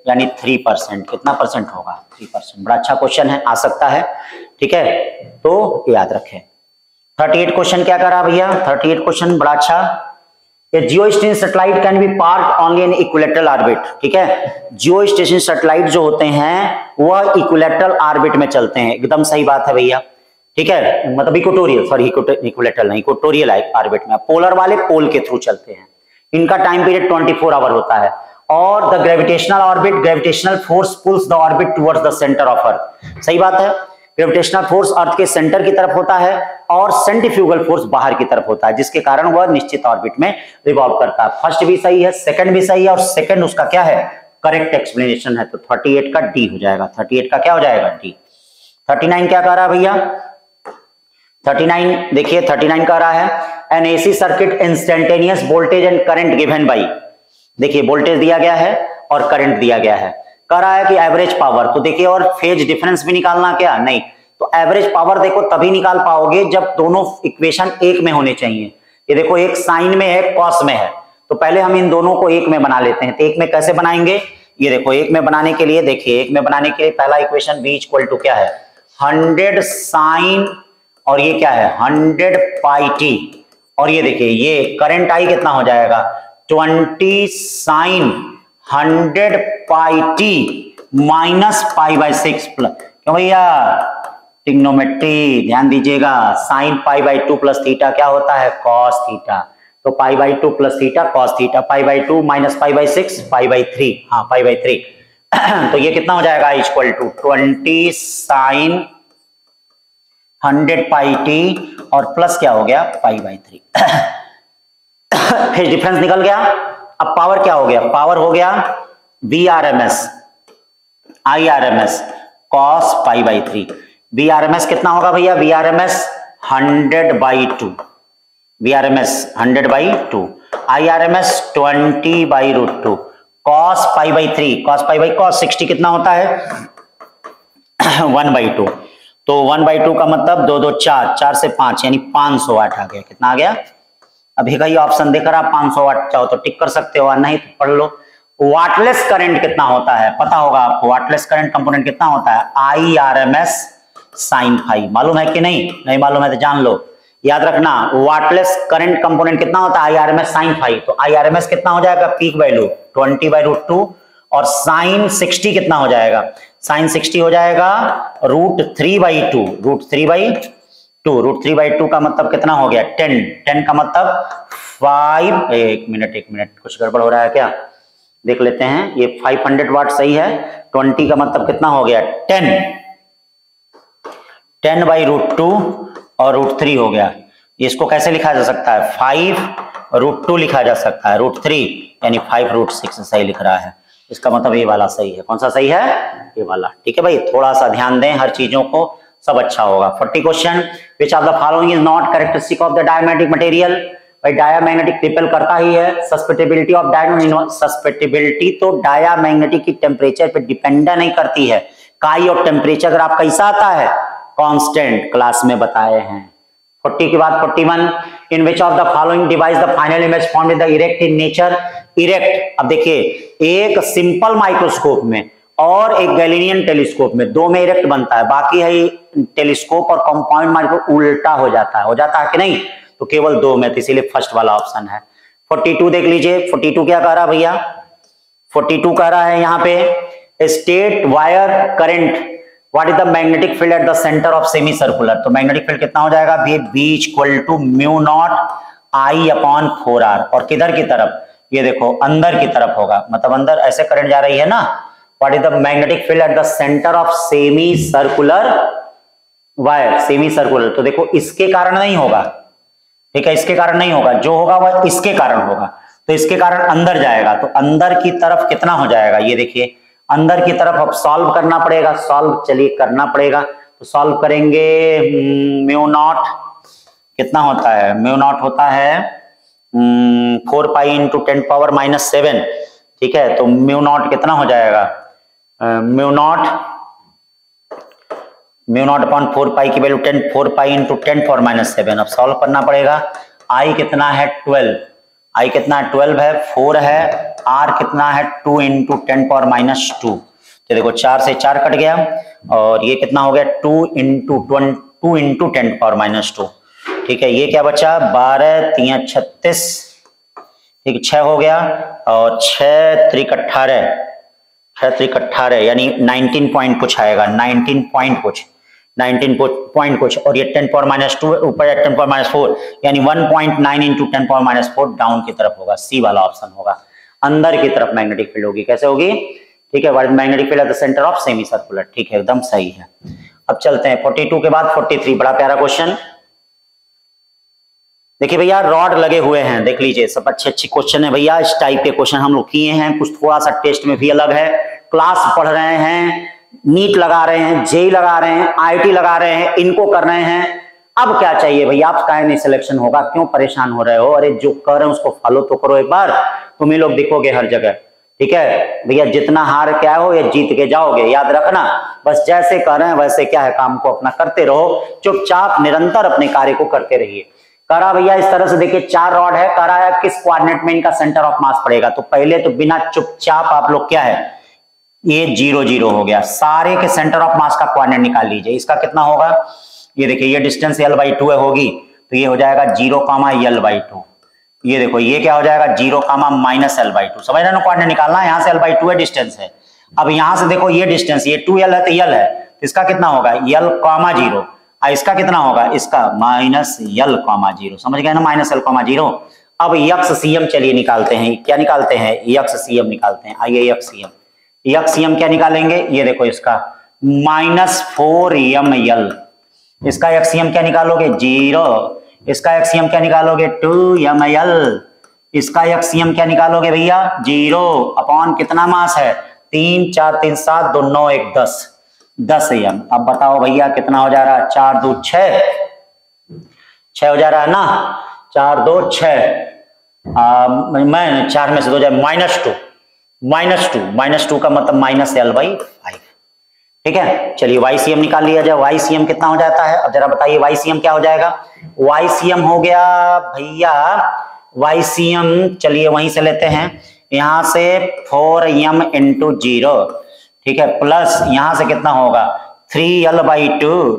यानी 3%, कितना परसेंट होगा 3%। बड़ा अच्छा क्वेश्चन है, आ सकता है। ठीक है, तो याद रखें। 38 क्वेश्चन क्या करा भैया, 38 क्वेश्चन बड़ा अच्छा, geo station satellite can be parked only in equilateral orbit. ठीक है, जियो स्टेशन सैटेलाइट जो होते हैं वह इक्विलैटरल ऑर्बिट में चलते हैं, एकदम सही बात है भैया। ठीक है, मतलब इक्वेटोरियल, सॉरी इक्विलैटरल नहीं, इक्वेटोरियल ऑर्बिट में, पोलर वाले पोल के थ्रू चलते हैं। इनका टाइम पीरियड 24 आवर होता है, और the gravitational orbit, gravitational force pulls the orbit towards the centre of earth. सही बात है, ग्रेविटेशनल फोर्स अर्थ के सेंटर की तरफ होता है और सेंट्रीफ्यूगल फोर्स बाहर की तरफ होता है, जिसके कारण वह निश्चित ऑर्बिट में रिवॉल्व करता है। फर्स्ट भी सही है, सेकंड भी सही है, और सेकंड उसका क्या है करेक्ट एक्सप्लेनेशन है, तो 38 का डी हो जाएगा। 38 का क्या हो जाएगा डी। 39 क्या कह रहा है भैया, 39 देखिए 39 कह रहा है N AC circuit instantaneous voltage and current given by, देखिए वोल्टेज दिया गया है और करंट दिया गया है, कह रहा है कि एवरेज पावर, तो देखिए और फेज डिफरेंस भी निकालना क्या नहीं, तो एवरेज पावर देखो तभी निकाल पाओगे जब दोनों इक्वेशन एक में होने चाहिए। ये देखो एक साइन में है कॉस में है, तो पहले हम इन दोनों को एक में बना लेते हैं। तो एक में कैसे बनाएंगे, ये देखो एक में बनाने के लिए, देखिए एक में बनाने के लिए पहला इक्वेशन v इक्वल टू क्या है 100 साइन, और ये क्या है 100 पाई टी, और ये देखिए ये करंट आई कितना हो जाएगा 20 sine 100 pi T minus π/6 plus, क्यों भैया ट्रिग्नोमेट्री ध्यान दीजिएगा, साइन π/2 प्लस थीटा क्या होता है कॉस थीटा, तो π/2 plus theta cos theta, π/2 minus π/6 π/3, हाँ π/3 तो ये कितना हो जाएगा equal to 20 sine 100 pi T और प्लस क्या हो गया π/3 फिर डिफरेंस निकल गया। अब पावर क्या हो गया, पावर हो गया VRMS IRMS cos π/3, VRMS कितना होगा भैया, VRMS 100/2, VRMS 100/2, IRMS 20/√2, cos π/3, cos cos 60 कितना होता है 1/2, तो 1/2 का मतलब 2 2 4, 4 से 5 यानी 500 वाट आ गया, कितना आ गया, अभी का ये ऑप्शन देकर आप 500 वाट चाहो तो टिक कर सकते हो, नहीं तो पढ़ लो। वाटलेस करंट कितना होता है पता होगा आपको, वाटलेस करंट कंपोनेंट कितना होता है IRMS साइन फाई, मालूम है कि नहीं, नहीं मालूम है तो जान लो, याद रखना वाटलेस करंट कंपोनेंट कितना होता है IRMS साइन फाई, तो IRMS कितना हो जाएगा पीक वैल्यू 20/√2, और साइन 60 कितना हो जाएगा, साइन 60 हो जाएगा √3/2, √3/2 का मतलब कितना हो गया 10, 10 का मतलब 5, एक मिनट कुछ गड़बड़ हो रहा है क्या, देख लेते हैं, ये 500 वाट सही है, 20 का मतलब कितना हो गया 10, 10/√2 और √3 हो गया, इसको कैसे लिखा जा सकता है 5√2 लिखा जा सकता है, √3 यानी 5√6 सही लिख रहा है, इसका मतलब ये वाला सही है, कौन सा सही है ये वाला। ठीक है भाई, थोड़ा सा ध्यान दें हर चीजों को, सब अच्छा होगा। 40 question, which of the following is not characteristic of the diamagnetic material, भाई डायमैग्नेटिक रिपेल करता ही है, सस्पेटिबिलिटी ऑफ डायमैग्नेटिक, सस्पेटिबिलिटी तो डायमैग्नेटिक की टेम्परेचर पे डिपेंड नहीं करती है, काई और टेम्परेचर अगर आप कैसा आता है कांस्टेंट, क्लास में बताए हैं। 40 के बाद 41, in which of the following device the final image formed with the erect in nature, erect, अब देखिए एक सिंपल माइक्रोस्कोप में और एक गैलीलियन टेलीस्कोप में, दो में इरेक्ट बनता है, बाकी है टेलीस्कोप और कंपाउंड माइक्रोस्कोप उल्टा हो जाता है कि नहीं, तो केवल दो में, तो इसीलिए फर्स्ट वाला ऑप्शन है। 42 देख लीजिए, 42 क्या कह रहा है भैया, 42 कह रहा है यहाँ पे state wire current, what is the magnetic field at the centre of semi circular, तो मैग्नेटिक फील्ड कितना हो जाएगा B इक्वल टू μ0I/4R, और किधर की तरफ, ये देखो अंदर की तरफ होगा, मतलब अंदर ऐसे करंट जा रही है ना, what is the magnetic field at the centre of semi circular wire, semi circular, तो देखो इसके कारण नहीं होगा, ठीक है, इसके कारण नहीं होगा, जो होगा वह इसके कारण होगा। तो इसके कारण अंदर जाएगा, तो अंदर की तरफ कितना हो जाएगा, ये देखिए अंदर की तरफ अब सॉल्व करना पड़ेगा। सॉल्व चलिए करना पड़ेगा, तो सॉल्व करेंगे। म्यू नॉट कितना होता है, म्यू नॉट होता है 4 पाई इंटू 10 पावर -7। ठीक है, तो म्यू नॉट कितना हो जाएगा, म्यू नॉट अपॉन 4 पाई की वैल्यू 4 पाई इंटू 10 पावर -7। अब सॉल्व करना पड़ेगा। आई कितना है 12, आई कितना 12 है, 4 है, आर कितना है 2 इंटू 10 पावर -2। तो देखो 4 से 4 कट गया और ये कितना हो गया 2 इंटू 10 पावर -2। ठीक है, ये क्या बचा 12 3 36, ठीक 6 हो गया और 6 3 18, 6 3 18 यानी 19 पॉइंट कुछ आएगा, 19 पॉइंट कुछ और ये 10 पावर -2 ऊपर 10 पावर -4 यानी 1.9 इंटू 10 पावर -4 डाउन की तरफ होगा। सी वाला ऑप्शन होगा, अंदर की तरफ मैग्नेटिक फील्ड होगी। कैसे होगी, ठीक है, magnetic field at the centre of semi circular. ठीक है, एकदम सही है। अब चलते हैं 42 के बाद 43, बड़ा प्यारा क्वेश्चन। देखिए भैया रॉड लगे हुए हैं, देख लीजिए सब अच्छे क्वेश्चन है भैया। इस टाइप के क्वेश्चन हम लोग किए हैं, कुछ थोड़ा सा टेस्ट में भी अलग है। क्लास पढ़ रहे हैं, नीट लगा रहे हैं, जेई लगा रहे हैं, आईटी लगा रहे हैं, इनको कर रहे हैं। अब क्या चाहिए भैया, आप काहे नहीं सिलेक्शन होगा, क्यों परेशान हो रहे हो? अरे जो कर रहे हैं उसको फॉलो तो करो एक बार, तुम ही लोग दिखोगे हर जगह। ठीक है भैया, जितना हार क्या हो या जीत के जाओगे, याद रखना। बस जैसे कर रहे हैं वैसे क्या है, काम को अपना करते रहो, चुपचाप निरंतर अपने कार्य को करते रहिए। करा भैया इस तरह से, देखिए 4 रॉड है, करा है किस कोऑर्डिनेट में इनका सेंटर ऑफ मास पड़ेगा। तो पहले तो बिना चुपचाप आप लोग क्या है, ये 0 0 हो गया, सारे के सेंटर ऑफ मास का कोऑर्डिनेट निकाल लीजिए। इसका कितना होगा, ये देखिए ये डिस्टेंस l/2 है होगी, तो ये हो जाएगा 0, l/2। ये देखो ये क्या हो जाएगा 0, -l/2। समझ रहे ना, कोऑर्डिनेट निकालना है, यहाँ से l/2 है डिस्टेंस है। अब यहाँ से देखो ये डिस्टेंस, ये 2l है तो l है, तो इसका कितना होगा l, 0। इसका कितना होगा, इसका -l, 0। समझ गए ना, -l, 0। अब यक्स चलिए निकालते हैं, क्या निकालते हैं, यक्स निकालते हैं। आइए यक्स क्या निकालेंगे, ये देखो इसका -4ml। इसका यक्सियम क्या निकालोगे 0, इसका यक्सियम क्या निकालोगे 2ml, इसका यक्सियम क्या निकालोगे भैया 0 अपॉन कितना मास है 3 4 3 7 2 9 1 10 एम। अब बताओ भैया कितना हो जा रहा है, 4 2 6 हो जा रहा है ना, 4 2 6 मैं 4 में से 2 जाए -2 का मतलब -l/5। ठीक है, चलिए YCM निकाल लिया जाए। YCM कितना हो जाता है, अब जरा बताइए YCM क्या हो जाएगा। YCM हो गया भैया, YCM चलिए वहीं से लेते हैं, यहां से 4m × 0, ठीक है, प्लस यहां से कितना होगा 3l/2,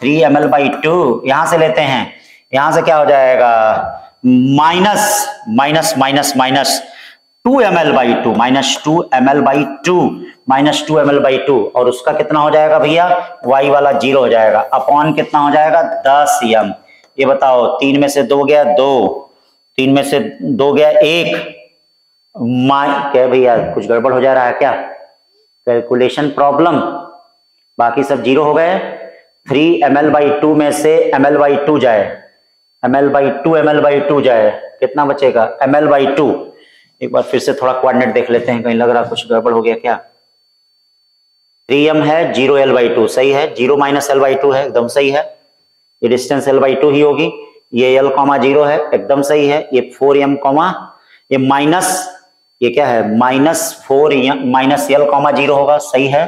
3ml/2 यहां से लेते हैं, यहां से क्या हो जाएगा -2ml/2 और उसका कितना हो जाएगा भैया, y वाला 0 हो जाएगा, अपॉन कितना हो जाएगा 10m। ये बताओ 3 में से 2 गया 2, 3 में से 2 गया 1, क्या भैया कुछ गड़बड़ हो जा रहा है क्या, कैलकुलेशन प्रॉब्लम, बाकी सब 0 हो गए। 3ml/2 में से ml/2 जाए, ml/2 जाए, कितना बचेगा ml/2। एक बार फिर से थोड़ा कोऑर्डिनेट देख लेते हैं, कहीं लग रहा कुछ गड़बड़ हो गया क्या। 3m है 0l/2, सही है, 0 -l/2 है, एकदम सही है। ये डिस्टेंस l/2 ही होगी, ये l, 0 है, एकदम सही है। ये 4m, ये माइनस, ये क्या है -4m -l, 0 होगा, सही है।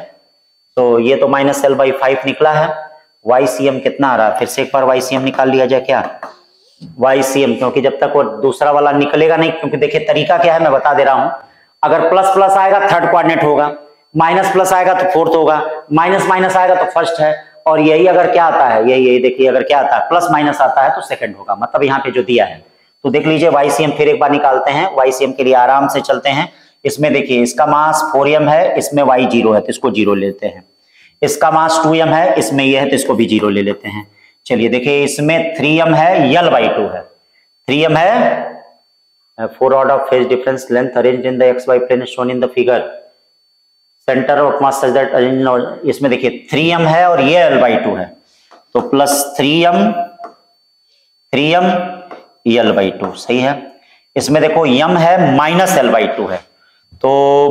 तो ये तो -l/5 निकला है। YCM कितना आ रहा है, फिर से एक बार YCM निकाल लिया जाए क्या, YCM, क्योंकि जब तक वो दूसरा वाला निकलेगा नहीं, क्योंकि देखिए तरीका क्या है मैं बता दे रहा हूं, अगर प्लस प्लस आएगा थर्ड कोऑर्डिनेट होगा, माइनस प्लस आएगा तो फोर्थ होगा, माइनस माइनस आएगा तो फर्स्ट है, और यही अगर क्या आता है, यही देखिए अगर क्या आता है प्लस माइनस आता है तो सेकंड होगा, मतलब यहाँ पे जो दिया है। तो देख लीजिए YCM फिर एक बार निकालते हैं, YCM के लिए आराम से चलते हैं। इसमें देखिए इसका मास 4m है, इसमें y 0 है तो इसको 0 लेते हैं, इसका मास 2m है, इसमें ये है तो इसको भी 0 ले लेते हैं। चलिए देखिए इसमें 3m है, l/2 है, 3m है, 4 rod of phase difference length arranged in the xy plane shown in the figure, center of mass such that इसमें देखिए 3m है और ये l/2 है, तो +3m L/2 सही है। इसमें देखो m है माइनस L/2 है, तो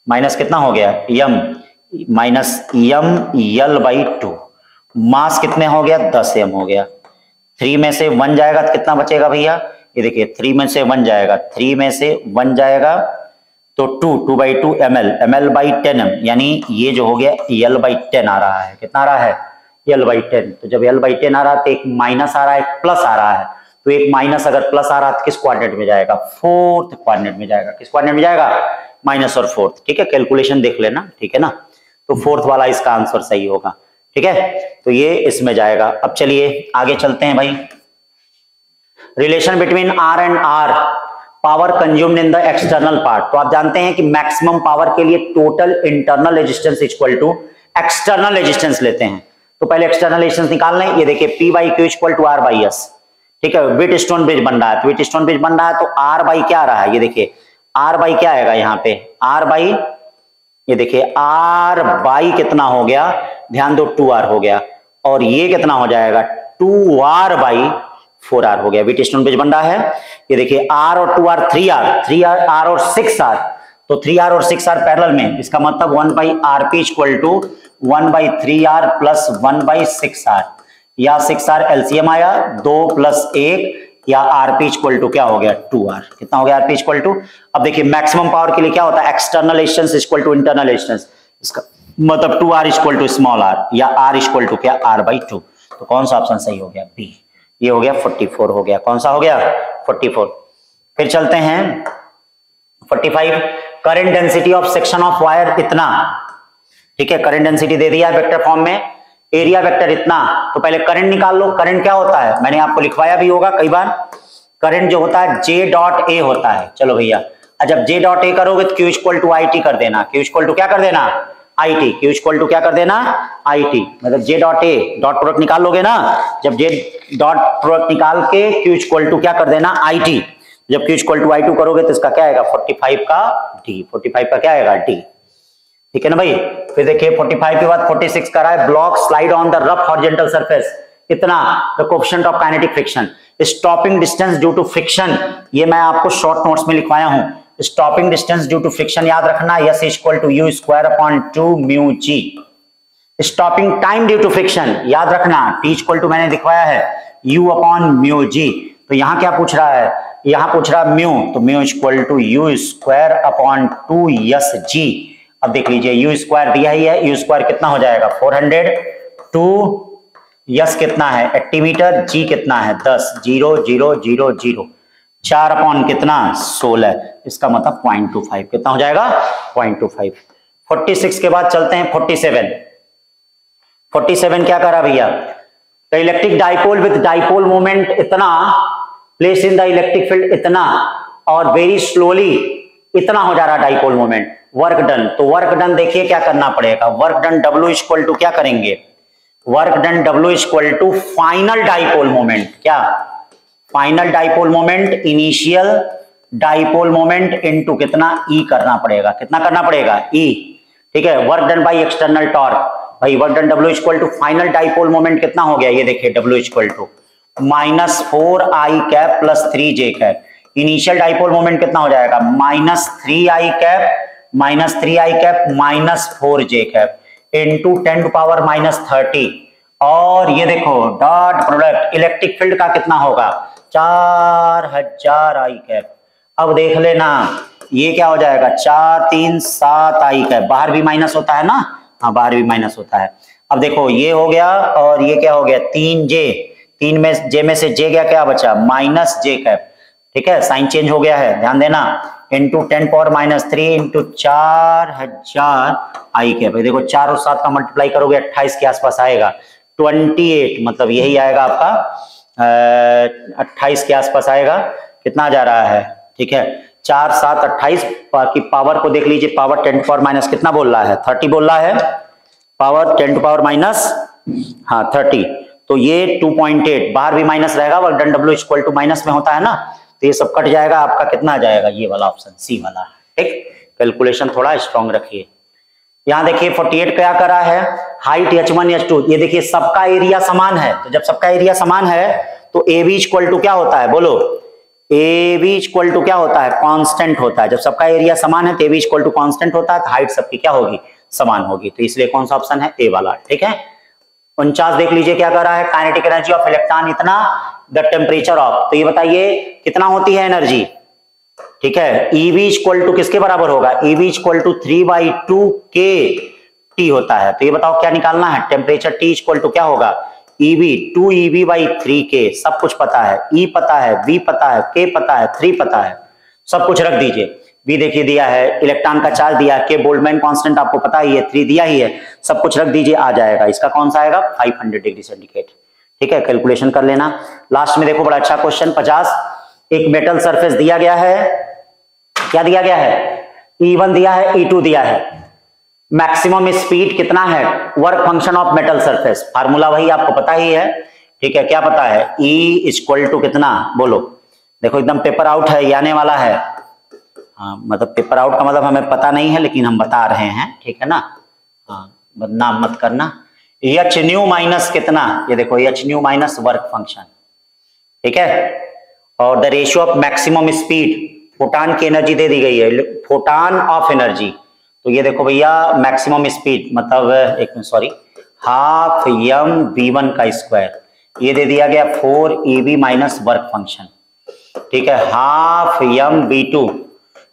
माइनस कितना हो गया m माइनस m L/2। मास कितने हो गया 10m हो गया। 3 में से 1 जाएगा तो कितना बचेगा भैया, ये देखिए 3 में से 1 जाएगा, 3 में से 1 जाएगा तो 2/2 ml/10m, यानी ये जो हो गया L/10 आ रहा है। कितना आ रहा है L/10। तो जब L/10 आ रहा है तो एक माइनस आ रहा है, एक प्लस आ रहा है। तो एक माइनस अगर प्लस आ रहा है तो किस क्वाड्रेंट में जाएगा, फोर्थ क्वाड्रेंट में जाएगा। किस क्वाड्रेंट में जाएगा, माइनस और फोर्थ। ठीक है, कैलकुलेशन देख लेना, ठीक है ना। तो फोर्थ वाला इसका आंसर सही होगा। ठीक है, तो ये इसमें जाएगा। अब चलिए आगे चलते हैं भाई। Relation between R and R, power consumed in the external part. तो आप जानते हैं कि मैक्सिमम पावर के लिए total internal resistance equal to external resistance लेते हैं। तो पहले एक्सटर्नल रेजिस्टेंस निकाल लें। ये देखिए P/Q इक्वल टू R/S। ठीक है, व्हीटस्टोन ब्रिज बन रहा है, तो व्हीटस्टोन ब्रिज बन रहा है तो R क्या आ रहा है, ये देखिए R क्या आएगा यहाँ पे, ये देखिए R कितना हो गया, ध्यान दो 2R हो गया, और ये कितना हो जाएगा 2R/4R हो गया। व्हीटस्टोन ब्रिज बन रहा है। ये देखिए R और 2R 3R और 6R, तो 3R और 6R पैरेलल में, इसका मतलब 1/RP equal to 1/3R plus 1/6R, या 6R एलसीएम आया 2 + 1, या RP इक्वल टू क्या हो गया 2R। कितना हो गया RP इक्वल टू। अब देखिए मैक्सिमम पावर के लिए क्या होता है, external resistance equal to internal resistance. इसका मतलब 2R equal to small r, या R इक्वल टू क्या R/2। तो कौन सा ऑप्शन सही हो गया, बी। ये हो गया 44 हो गया। कौन सा हो गया 44। फिर चलते हैं 45। Current density of section of wire इतना। ठीक है, करंट डेंसिटी दे दिया है वेक्टर फॉर्म में, एरिया वेक्टर इतना। तो पहले करंट निकाल लो। करंट क्या होता है, मैंने आपको लिखवाया भी होगा कई बार। करंट जो होता है J.A होता है। चलो भैया, जब J.A करोगे तो Q इक्वल टू IT कर देना। Q इक्वल टू क्या कर देना, IT। Q इक्वल टू क्या कर देना, IT। मतलब J.A डॉट प्रोडक्ट निकाल लोगे ना, जब J डॉट प्रोडक्ट निकाल के Q इक्वल टू क्या कर देना, IT। जब Q इक्वल टू I2 करोगे तो इसका क्या आएगा 45 का D। 45 का क्या आएगा D। ठीक है ना भाई। फिर देखिए 45 के बाद 46 करा है, block slide on the rough horizontal surface इतना। The coefficient of kinetic friction, stopping distance due to friction, ये मैं आपको शॉर्ट नोट्स में लिखवाया हूं। Stopping distance due to friction याद रखना, S equal to U square upon 2μg। Stopping time due to friction याद रखना, T इक्वल टू मैंने दिखवाया है U अपॉन μg। तो यहां क्या पूछ रहा है, यहां पूछ रहा म्यू, तो mu equal to U square upon 2SG। अब देख लीजिए U स्क्वायर दिया ही है, U स्क्वायर कितना हो जाएगा 400, 2 यस कितना है 80 मीटर, G कितना है 10, 0 0 0 0, 4 अपॉन कितना 16, इसका मतलब 0.25 कितना हो जाएगा 0.25। 46 के बाद चलते हैं 47। 47 क्या करा भैया, the electric dipole with dipole moment इतना, place in the electric field इतना, और वेरी स्लोली इतना हो जा रहा डाइपोल मोमेंट। वर्क डन, तो वर्क डन देखिए क्या करना पड़ेगा, work done W equal to क्या करेंगे, work done W equal to final dipole moment, क्या final dipole moment initial dipole moment into कितना E करना पड़ेगा, कितना करना पड़ेगा E। ठीक है, work done by external torque, भाई work done W equal to final dipole moment कितना हो गया, ये देखिए W equal to -4I cap plus 3J cap. Initial dipole moment कितना हो जाएगा -3I cap -4J cap into 10 to power -30। और ये देखो डॉट प्रोडक्ट इलेक्ट्रिक फील्ड का कितना होगा 4000I कैप। अब देख लेना ये क्या हो जाएगा 4 3 7I कैप, बाहर भी माइनस होता है ना, हाँ बाहर भी माइनस होता है। अब देखो ये हो गया और ये क्या हो गया 3J, 3 में J में से J गया, क्या बचा -J कैप। ठीक है, साइन चेंज हो गया है, ध्यान देना, into 10 power -3 into 4000I cap. देखो 4 और 7 का मल्टीप्लाई करोगे 28 के आसपास आएगा, 28 मतलब यही आएगा आपका 28 के आसपास आएगा। कितना जा रहा है, ठीक है 4 7 28 की पावर को देख लीजिए, पावर 10 पावर माइनस कितना बोल रहा है 30 बोल रहा है, पावर 10 पावर माइनस हाँ 30, तो ये 2.8 बाहर भी माइनस रहेगा, work done W equal to minus में होता है ना, तो ये सब कट जाएगा, आपका कितना आ जाएगा ये वाला ऑप्शन सी वाला। ठीक, कैलकुलेशन थोड़ा स्ट्रॉन्ग रखिए। यहां देखिए 48 क्या करा है, हाइट h1 h2, ये देखिए सबका एरिया समान है, तो जब सबका एरिया समान है तो AB इक्वल टू क्या होता है, बोलो AB इक्वल टू क्या होता है, कांस्टेंट होता है। जब सबका एरिया समान है तो AB इक्वल टू कांस्टेंट होता है, तो हाइट सबकी क्या होगी, समान होगी। तो इसलिए कौन सा ऑप्शन है, ए वाला। ठीक है, 49 देख लीजिए क्या कर रहा है, काइनेटिक एनर्जी ऑफ इलेक्ट्रॉन इतना, द टेम्परेचर ऑफ, तो ये बताइए कितना होती है एनर्जी। ठीक है, EV इक्वल टू किसके बराबर होगा, EV इक्वल टू 3/2 kT होता है। तो ये बताओ क्या निकालना है, टेम्परेचर T इक्वल टू क्या होगा, EV 2EV/3K, सब कुछ पता है, E पता है, V पता है, K पता है, 3 पता है, सब कुछ रख दीजिए। V देखिए दिया है, इलेक्ट्रॉन का चार्ज दिया है, K बोल्ट्जमैन कांस्टेंट आपको पता ही है, 3 दिया ही है, सब कुछ रख दीजिए, आ जाएगा। इसका कौन सा आएगा, 500 डिग्री सेंटीग्रेड। ठीक है, कैलकुलेशन कर लेना। लास्ट में देखो बड़ा अच्छा क्वेश्चन 50, एक मेटल सरफेस दिया गया है, क्या दिया गया है, E1 दिया है, E2 दिया है, मैक्सिमम स्पीड कितना है, work function of metal surface, formula वही आपको पता ही है। ठीक है, क्या पता है, E इक्वल टू कितना, बोलो, देखो एकदम पेपर आउट है, ये आने वाला है। हाँ, मतलब पेपर आउट का मतलब हमें पता नहीं है, लेकिन हम बता रहे हैं, ठीक है ना। हाँ, बदनाम मत करना। एच न्यू माइनस कितना, ये देखो H new minus work function. ठीक है, और the ratio of maximum speed, photon की एनर्जी दे दी गई है, फोटान ऑफ एनर्जी, तो ये देखो भैया मैक्सिमम स्पीड मतलब एक minute sorry, half m v1 का स्क्वायर, ये दे दिया गया 4ev माइनस वर्क फंक्शन। ठीक है, हाफ m v2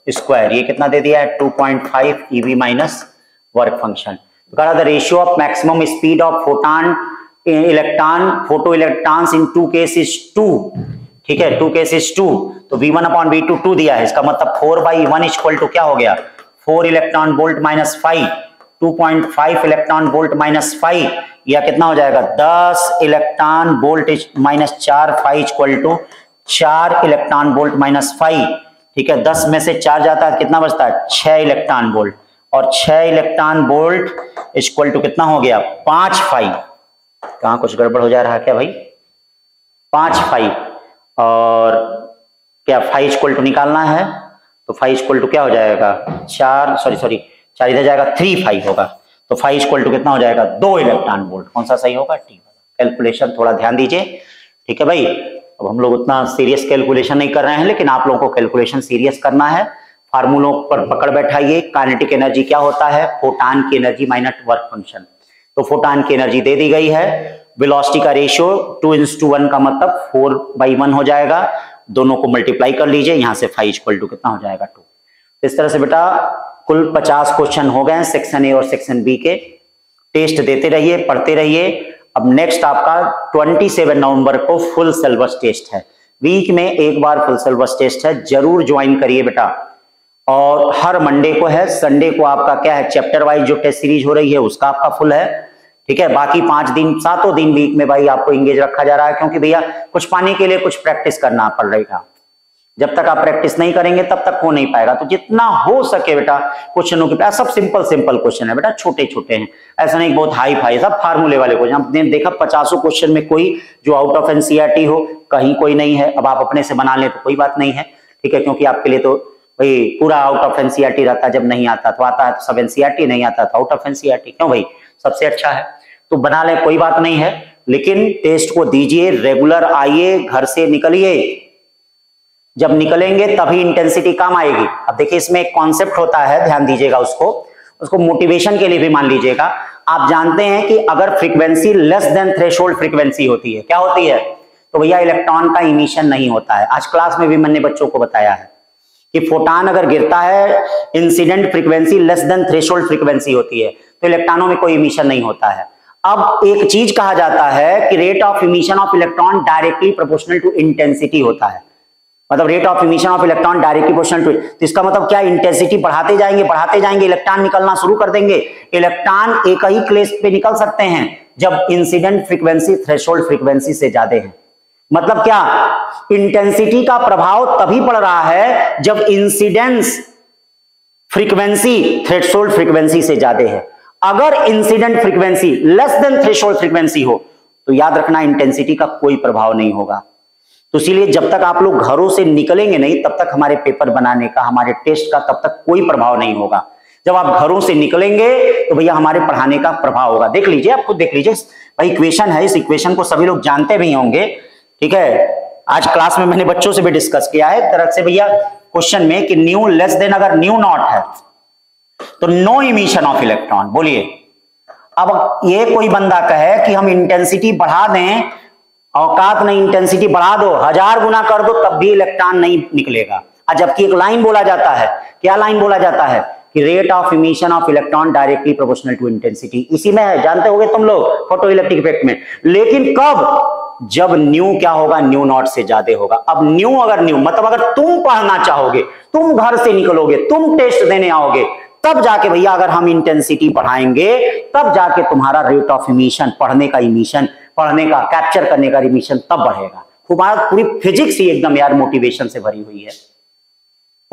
स्क्वायर, ये कितना दे दिया है, 2.5 ev माइनस वर्क फंक्शन। तो कहा the ratio of maximum speed of photon electron photo electrons in 2 case is 2। ठीक है, 2 केस इज 2, तो v1 अपॉन v2 2 दिया है, इसका मतलब 4/1 इक्वल टू क्या हो गया, 4 electron volt minus 5, 2.5 electron volt minus 5, या कितना हो जाएगा 10 electron volt minus 4, 5 equal to 4 electron volt minus 5। ठीक है, 10 में से 4 जाता है, कितना बचता है, 6 इलेक्ट्रॉन वोल्ट, और 6 इलेक्ट्रॉन वोल्ट इक्वल टू कितना हो गया, 5 5। कहां कुछ गड़बड़ हो जा रहा है क्या भाई, 5 5, और क्या 5 इक्वल टू निकालना है, तो 5 इक्वल टू क्या हो जाएगा, 4 इधर जाएगा, 3 5 होगा, तो 5 इक्वल टू कितना हो जाएगा, 2 इलेक्ट्रॉन वोल्ट। कौन सा सही होगा, टी वाला। कैलकुलेशन थोड़ा ध्यान दीजिए। ठीक है भाई, अब हम लोग उतना सीरियस कैलकुलेशन नहीं कर रहे हैं, लेकिन आप लोगों को कैलकुलेशन सीरियस करना है। फार्मूलों पर पकड़ बैठाइए। काइनेटिक एनर्जी क्या होता है, फोटान की एनर्जी माइनस वर्क फंक्शन, तो फोटान की एनर्जी दे दी गई है। वेलोसिटी का रेशियो 2:1 का मतलब 4/1 हो जाएगा, दोनों को मल्टीप्लाई कर लीजिए, यहां से 5 इक्वल टू कितना हो जाएगा, 2। इस तरह से बेटा कुल 50 क्वेश्चन हो गए सेक्शन ए और सेक्शन बी के। टेस्ट देते रहिए, पढ़ते रहिए। अब नेक्स्ट आपका 27 नवंबर को फुल सिलेबस टेस्ट है, वीक में एक बार फुल सिलेबस टेस्ट है, जरूर ज्वाइन करिए बेटा। और हर मंडे को है, संडे को आपका क्या है, चैप्टर वाइज जो टेस्ट सीरीज हो रही है उसका आपका फुल है। ठीक है, बाकी 5 दिन 7 दिन वीक में भाई आपको इंगेज रखा जा रहा है, क्योंकि भैया कुछ पाने के लिए कुछ प्रैक्टिस करना पड़ रहेगा। जब तक आप प्रैक्टिस नहीं करेंगे तब तक हो नहीं पाएगा। तो जितना हो सके बेटा क्वेश्चनों के, सब सिंपल क्वेश्चन है बेटा, छोटे छोटे हैं, ऐसा नहीं बहुत हाई फाई, सब फार्मूले वाले क्वेश्चन। आपने देखा 50 क्वेश्चन में कोई जो आउट ऑफ एनसीईआरटी हो, कहीं कोई नहीं है। अब आप अपने से बना ले तो कोई बात नहीं है, ठीक है, क्योंकि आपके लिए तो भाई पूरा आउट ऑफ एनसीईआरटी रहता है। जब नहीं आता तो आता है तो सब एनसीईआरटी, नहीं आता तो आउट ऑफ एनसीईआरटी, क्यों भाई, सबसे अच्छा है। तो बना ले, कोई बात नहीं है, लेकिन टेस्ट को दीजिए, रेगुलर आइए, घर से निकलिए। जब निकलेंगे तभी इंटेंसिटी कम आएगी। अब देखिए इसमें एक कॉन्सेप्ट होता है, ध्यान दीजिएगा, उसको मोटिवेशन के लिए भी मान लीजिएगा। आप जानते हैं कि अगर frequency less than threshold frequency होती है, क्या होती है, तो भैया इलेक्ट्रॉन का इमिशन नहीं होता है। आज क्लास में भी मैंने बच्चों को बताया है कि फोटान अगर गिरता है, incident frequency less than threshold frequency होती है, तो इलेक्ट्रॉनों में कोई इमिशन नहीं होता है। अब एक चीज कहा जाता है कि rate of emission of electron directly proportional to intensity होता है। मतलब rate of emission of electron directly proportional to, तो इसका मतलब क्या, इंटेंसिटी बढ़ाते जाएंगे, इलेक्ट्रॉन निकलना शुरू कर देंगे। इलेक्ट्रॉन एक ही प्लेस पे निकल सकते हैं जब इंसिडेंट फ्रीक्वेंसी थ्रेशोल्ड फ्रीक्वेंसी से ज्यादा है। मतलब क्या, इंटेंसिटी का प्रभाव तभी पड़ रहा है जब इंसिडेंस फ्रीक्वेंसी थ्रेशोल्ड फ्रीक्वेंसी से ज्यादा है। अगर incident frequency less than threshold frequency हो तो याद रखना इंटेंसिटी का कोई प्रभाव नहीं होगा। तो इसीलिए जब तक आप लोग घरों से निकलेंगे नहीं तब तक हमारे पेपर बनाने का, हमारे टेस्ट का तब तक कोई प्रभाव नहीं होगा। जब आप घरों से निकलेंगे तो भैया हमारे पढ़ाने का प्रभाव होगा। देख लीजिए, आप खुद देख लीजिए, भाई इक्वेशन है, इस इक्वेशन को सभी लोग जानते भी होंगे, ठीक है। आज क्लास में मैंने बच्चों से भी डिस्कस किया है तरह से भैया क्वेश्चन में कि न्यू लेस देन अगर न्यू नॉट है तो नो इमिशन ऑफ इलेक्ट्रॉन। बोलिए, अब ये कोई बंदा कहे कि हम इंटेंसिटी बढ़ा दें, औकात नहीं, इंटेंसिटी बढ़ा दो, 1000 गुना कर दो, तब भी इलेक्ट्रॉन नहीं निकलेगा। जबकि एक लाइन बोला जाता है, क्या लाइन बोला जाता है कि rate of emission of electron directly proportional to intensity. इसी में है, जानते होगे तुम लोग फोटो इलेक्ट्रिक इफेक्ट में। लेकिन कब? जब न्यू क्या होगा, न्यू नॉट से ज्यादा होगा। अब न्यू अगर न्यू मतलब अगर तुम पढ़ना चाहोगे, तुम घर से निकलोगे, तुम टेस्ट देने आओगे, तब जाके भैया अगर हम इंटेंसिटी बढ़ाएंगे तब जाके तुम्हारा रेट ऑफ इमिशन, पढ़ने का इमिशन, पढ़ने का कैप्चर करने का इमिशन तब बढ़ेगा। तुम्हारा पूरी फिजिक्स ही एकदम यार मोटिवेशन से भरी हुई है,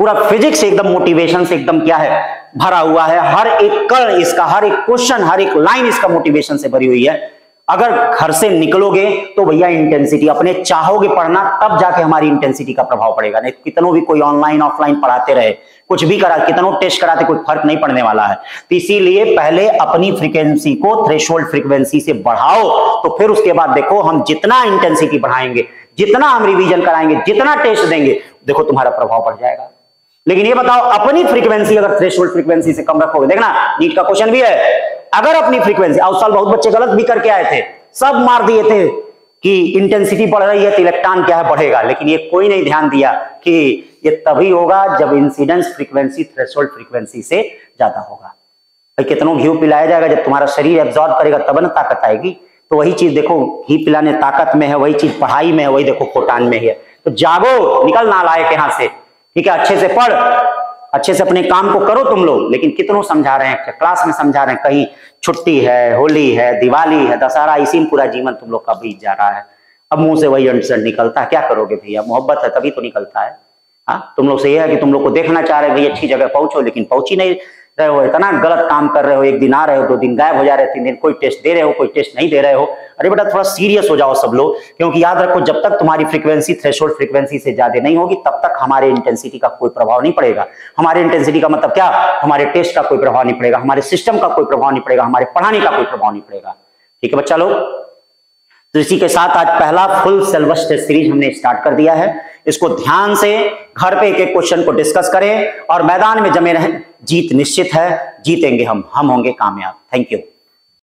पूरा फिजिक्स एकदम मोटिवेशन से एकदम क्या है, भरा हुआ है। हर एक कण इसका, हर एक क्वेश्चन, हर एक लाइन इसका मोटिवेशन से भरी हुई है। अगर घर से निकलोगे तो भैया इंटेंसिटी अपने चाहोगे पढ़ना, तब जाके हमारी इंटेंसिटी का प्रभाव पड़ेगा। नहीं कितनों भी कोई ऑनलाइन ऑफलाइन पढ़ाते रहे, कुछ भी करा, कितनों टेस्ट कराते, कोई फर्क नहीं पड़ने वाला है। तो इसीलिए पहले अपनी फ्रीक्वेंसी को थ्रेशोल्ड फ्रीक्वेंसी से बढ़ाओ, तो फिर उसके बाद देखो हम जितना इंटेंसिटी बढ़ाएंगे, जितना हम रिवीजन कराएंगे, जितना टेस्ट देंगे, देखो तुम्हारा प्रभाव बढ़ जाएगा। लेकिन ये बताओ, अपनी फ्रीक्वेंसी अगर थ्रेशोल्ड फ्रीक्वेंसी से कम रखोगे, देखना नीट का क्वेश्चन भी है, अगर अपनी फ्रीक्वेंसी, उस साल बहुत बच्चे गलत भी करके आए थे, सब मार दिए थे कि इंटेंसिटी बढ़ रही है तो इलेक्ट्रॉन क्या है, बढ़ेगा। लेकिन ये कोई नहीं ध्यान दिया कि ये तभी होगा जब इंसिडेंस फ्रीक्वेंसी थ्रेशोल्ड फ्रीक्वेंसी से ज्यादा होगा। भाई कितनों घी पिलाया जाएगा, जब तुम्हारा शरीर एब्जॉर्ब करेगा तब ना ताकत आएगी। तो वही चीज देखो, घी पिलाने ताकत में है, वही चीज पढ़ाई में है, वही देखो फोटान में है। तो जागो, निकल नालायक यहां से, ठीक है, अच्छे से पढ़, अच्छे से अपने काम को करो तुम लोग। लेकिन कितनों समझा रहे हैं, क्लास में समझा रहे हैं, कहीं छुट्टी है, होली है, दिवाली है, दशहरा, इसी में पूरा जीवन तुम लोग का बीत जा रहा है। अब मुंह से वही आंसर निकलता है, क्या करोगे भैया, मोहब्बत है तभी तो निकलता है। हाँ, तुम लोग से यह है कि तुम लोग को देखना चाह रहे हो, भाई अच्छी जगह पहुंचो, लेकिन पहुंच ही नहीं रहे हो, इतना गलत काम कर रहे हो, एक दिन आ रहे हो, 2 दिन गायब हो जा रहे हो, 3 दिन कोई टेस्ट दे रहे हो, कोई टेस्ट नहीं दे रहे हो। अरे बेटा थोड़ा सीरियस हो जाओ सब लोग, क्योंकि याद रखो जब तक तुम्हारी फ्रीक्वेंसी थ्रेशोल्ड फ्रीक्वेंसी से ज्यादा नहीं होगी तब तक हमारे इंटेंसिटी का कोई प्रभाव नहीं पड़ेगा। हमारे इंटेंसिटी का मतलब क्या, हमारे टेस्ट का कोई प्रभाव नहीं पड़ेगा, हमारे सिस्टम का कोई प्रभाव नहीं पड़ेगा, हमारे पढ़ाने का कोई प्रभाव नहीं पड़ेगा। ठीक है बच्चा लोग, तो इसी के साथ आज पहला फुल सिलेबस टेस्ट सीरीज हमने स्टार्ट कर दिया है। इसको ध्यान से घर पे एक एक क्वेश्चन को डिस्कस करें और मैदान में जमे रहें। जीत निश्चित है, जीतेंगे हम होंगे कामयाब। Thank you.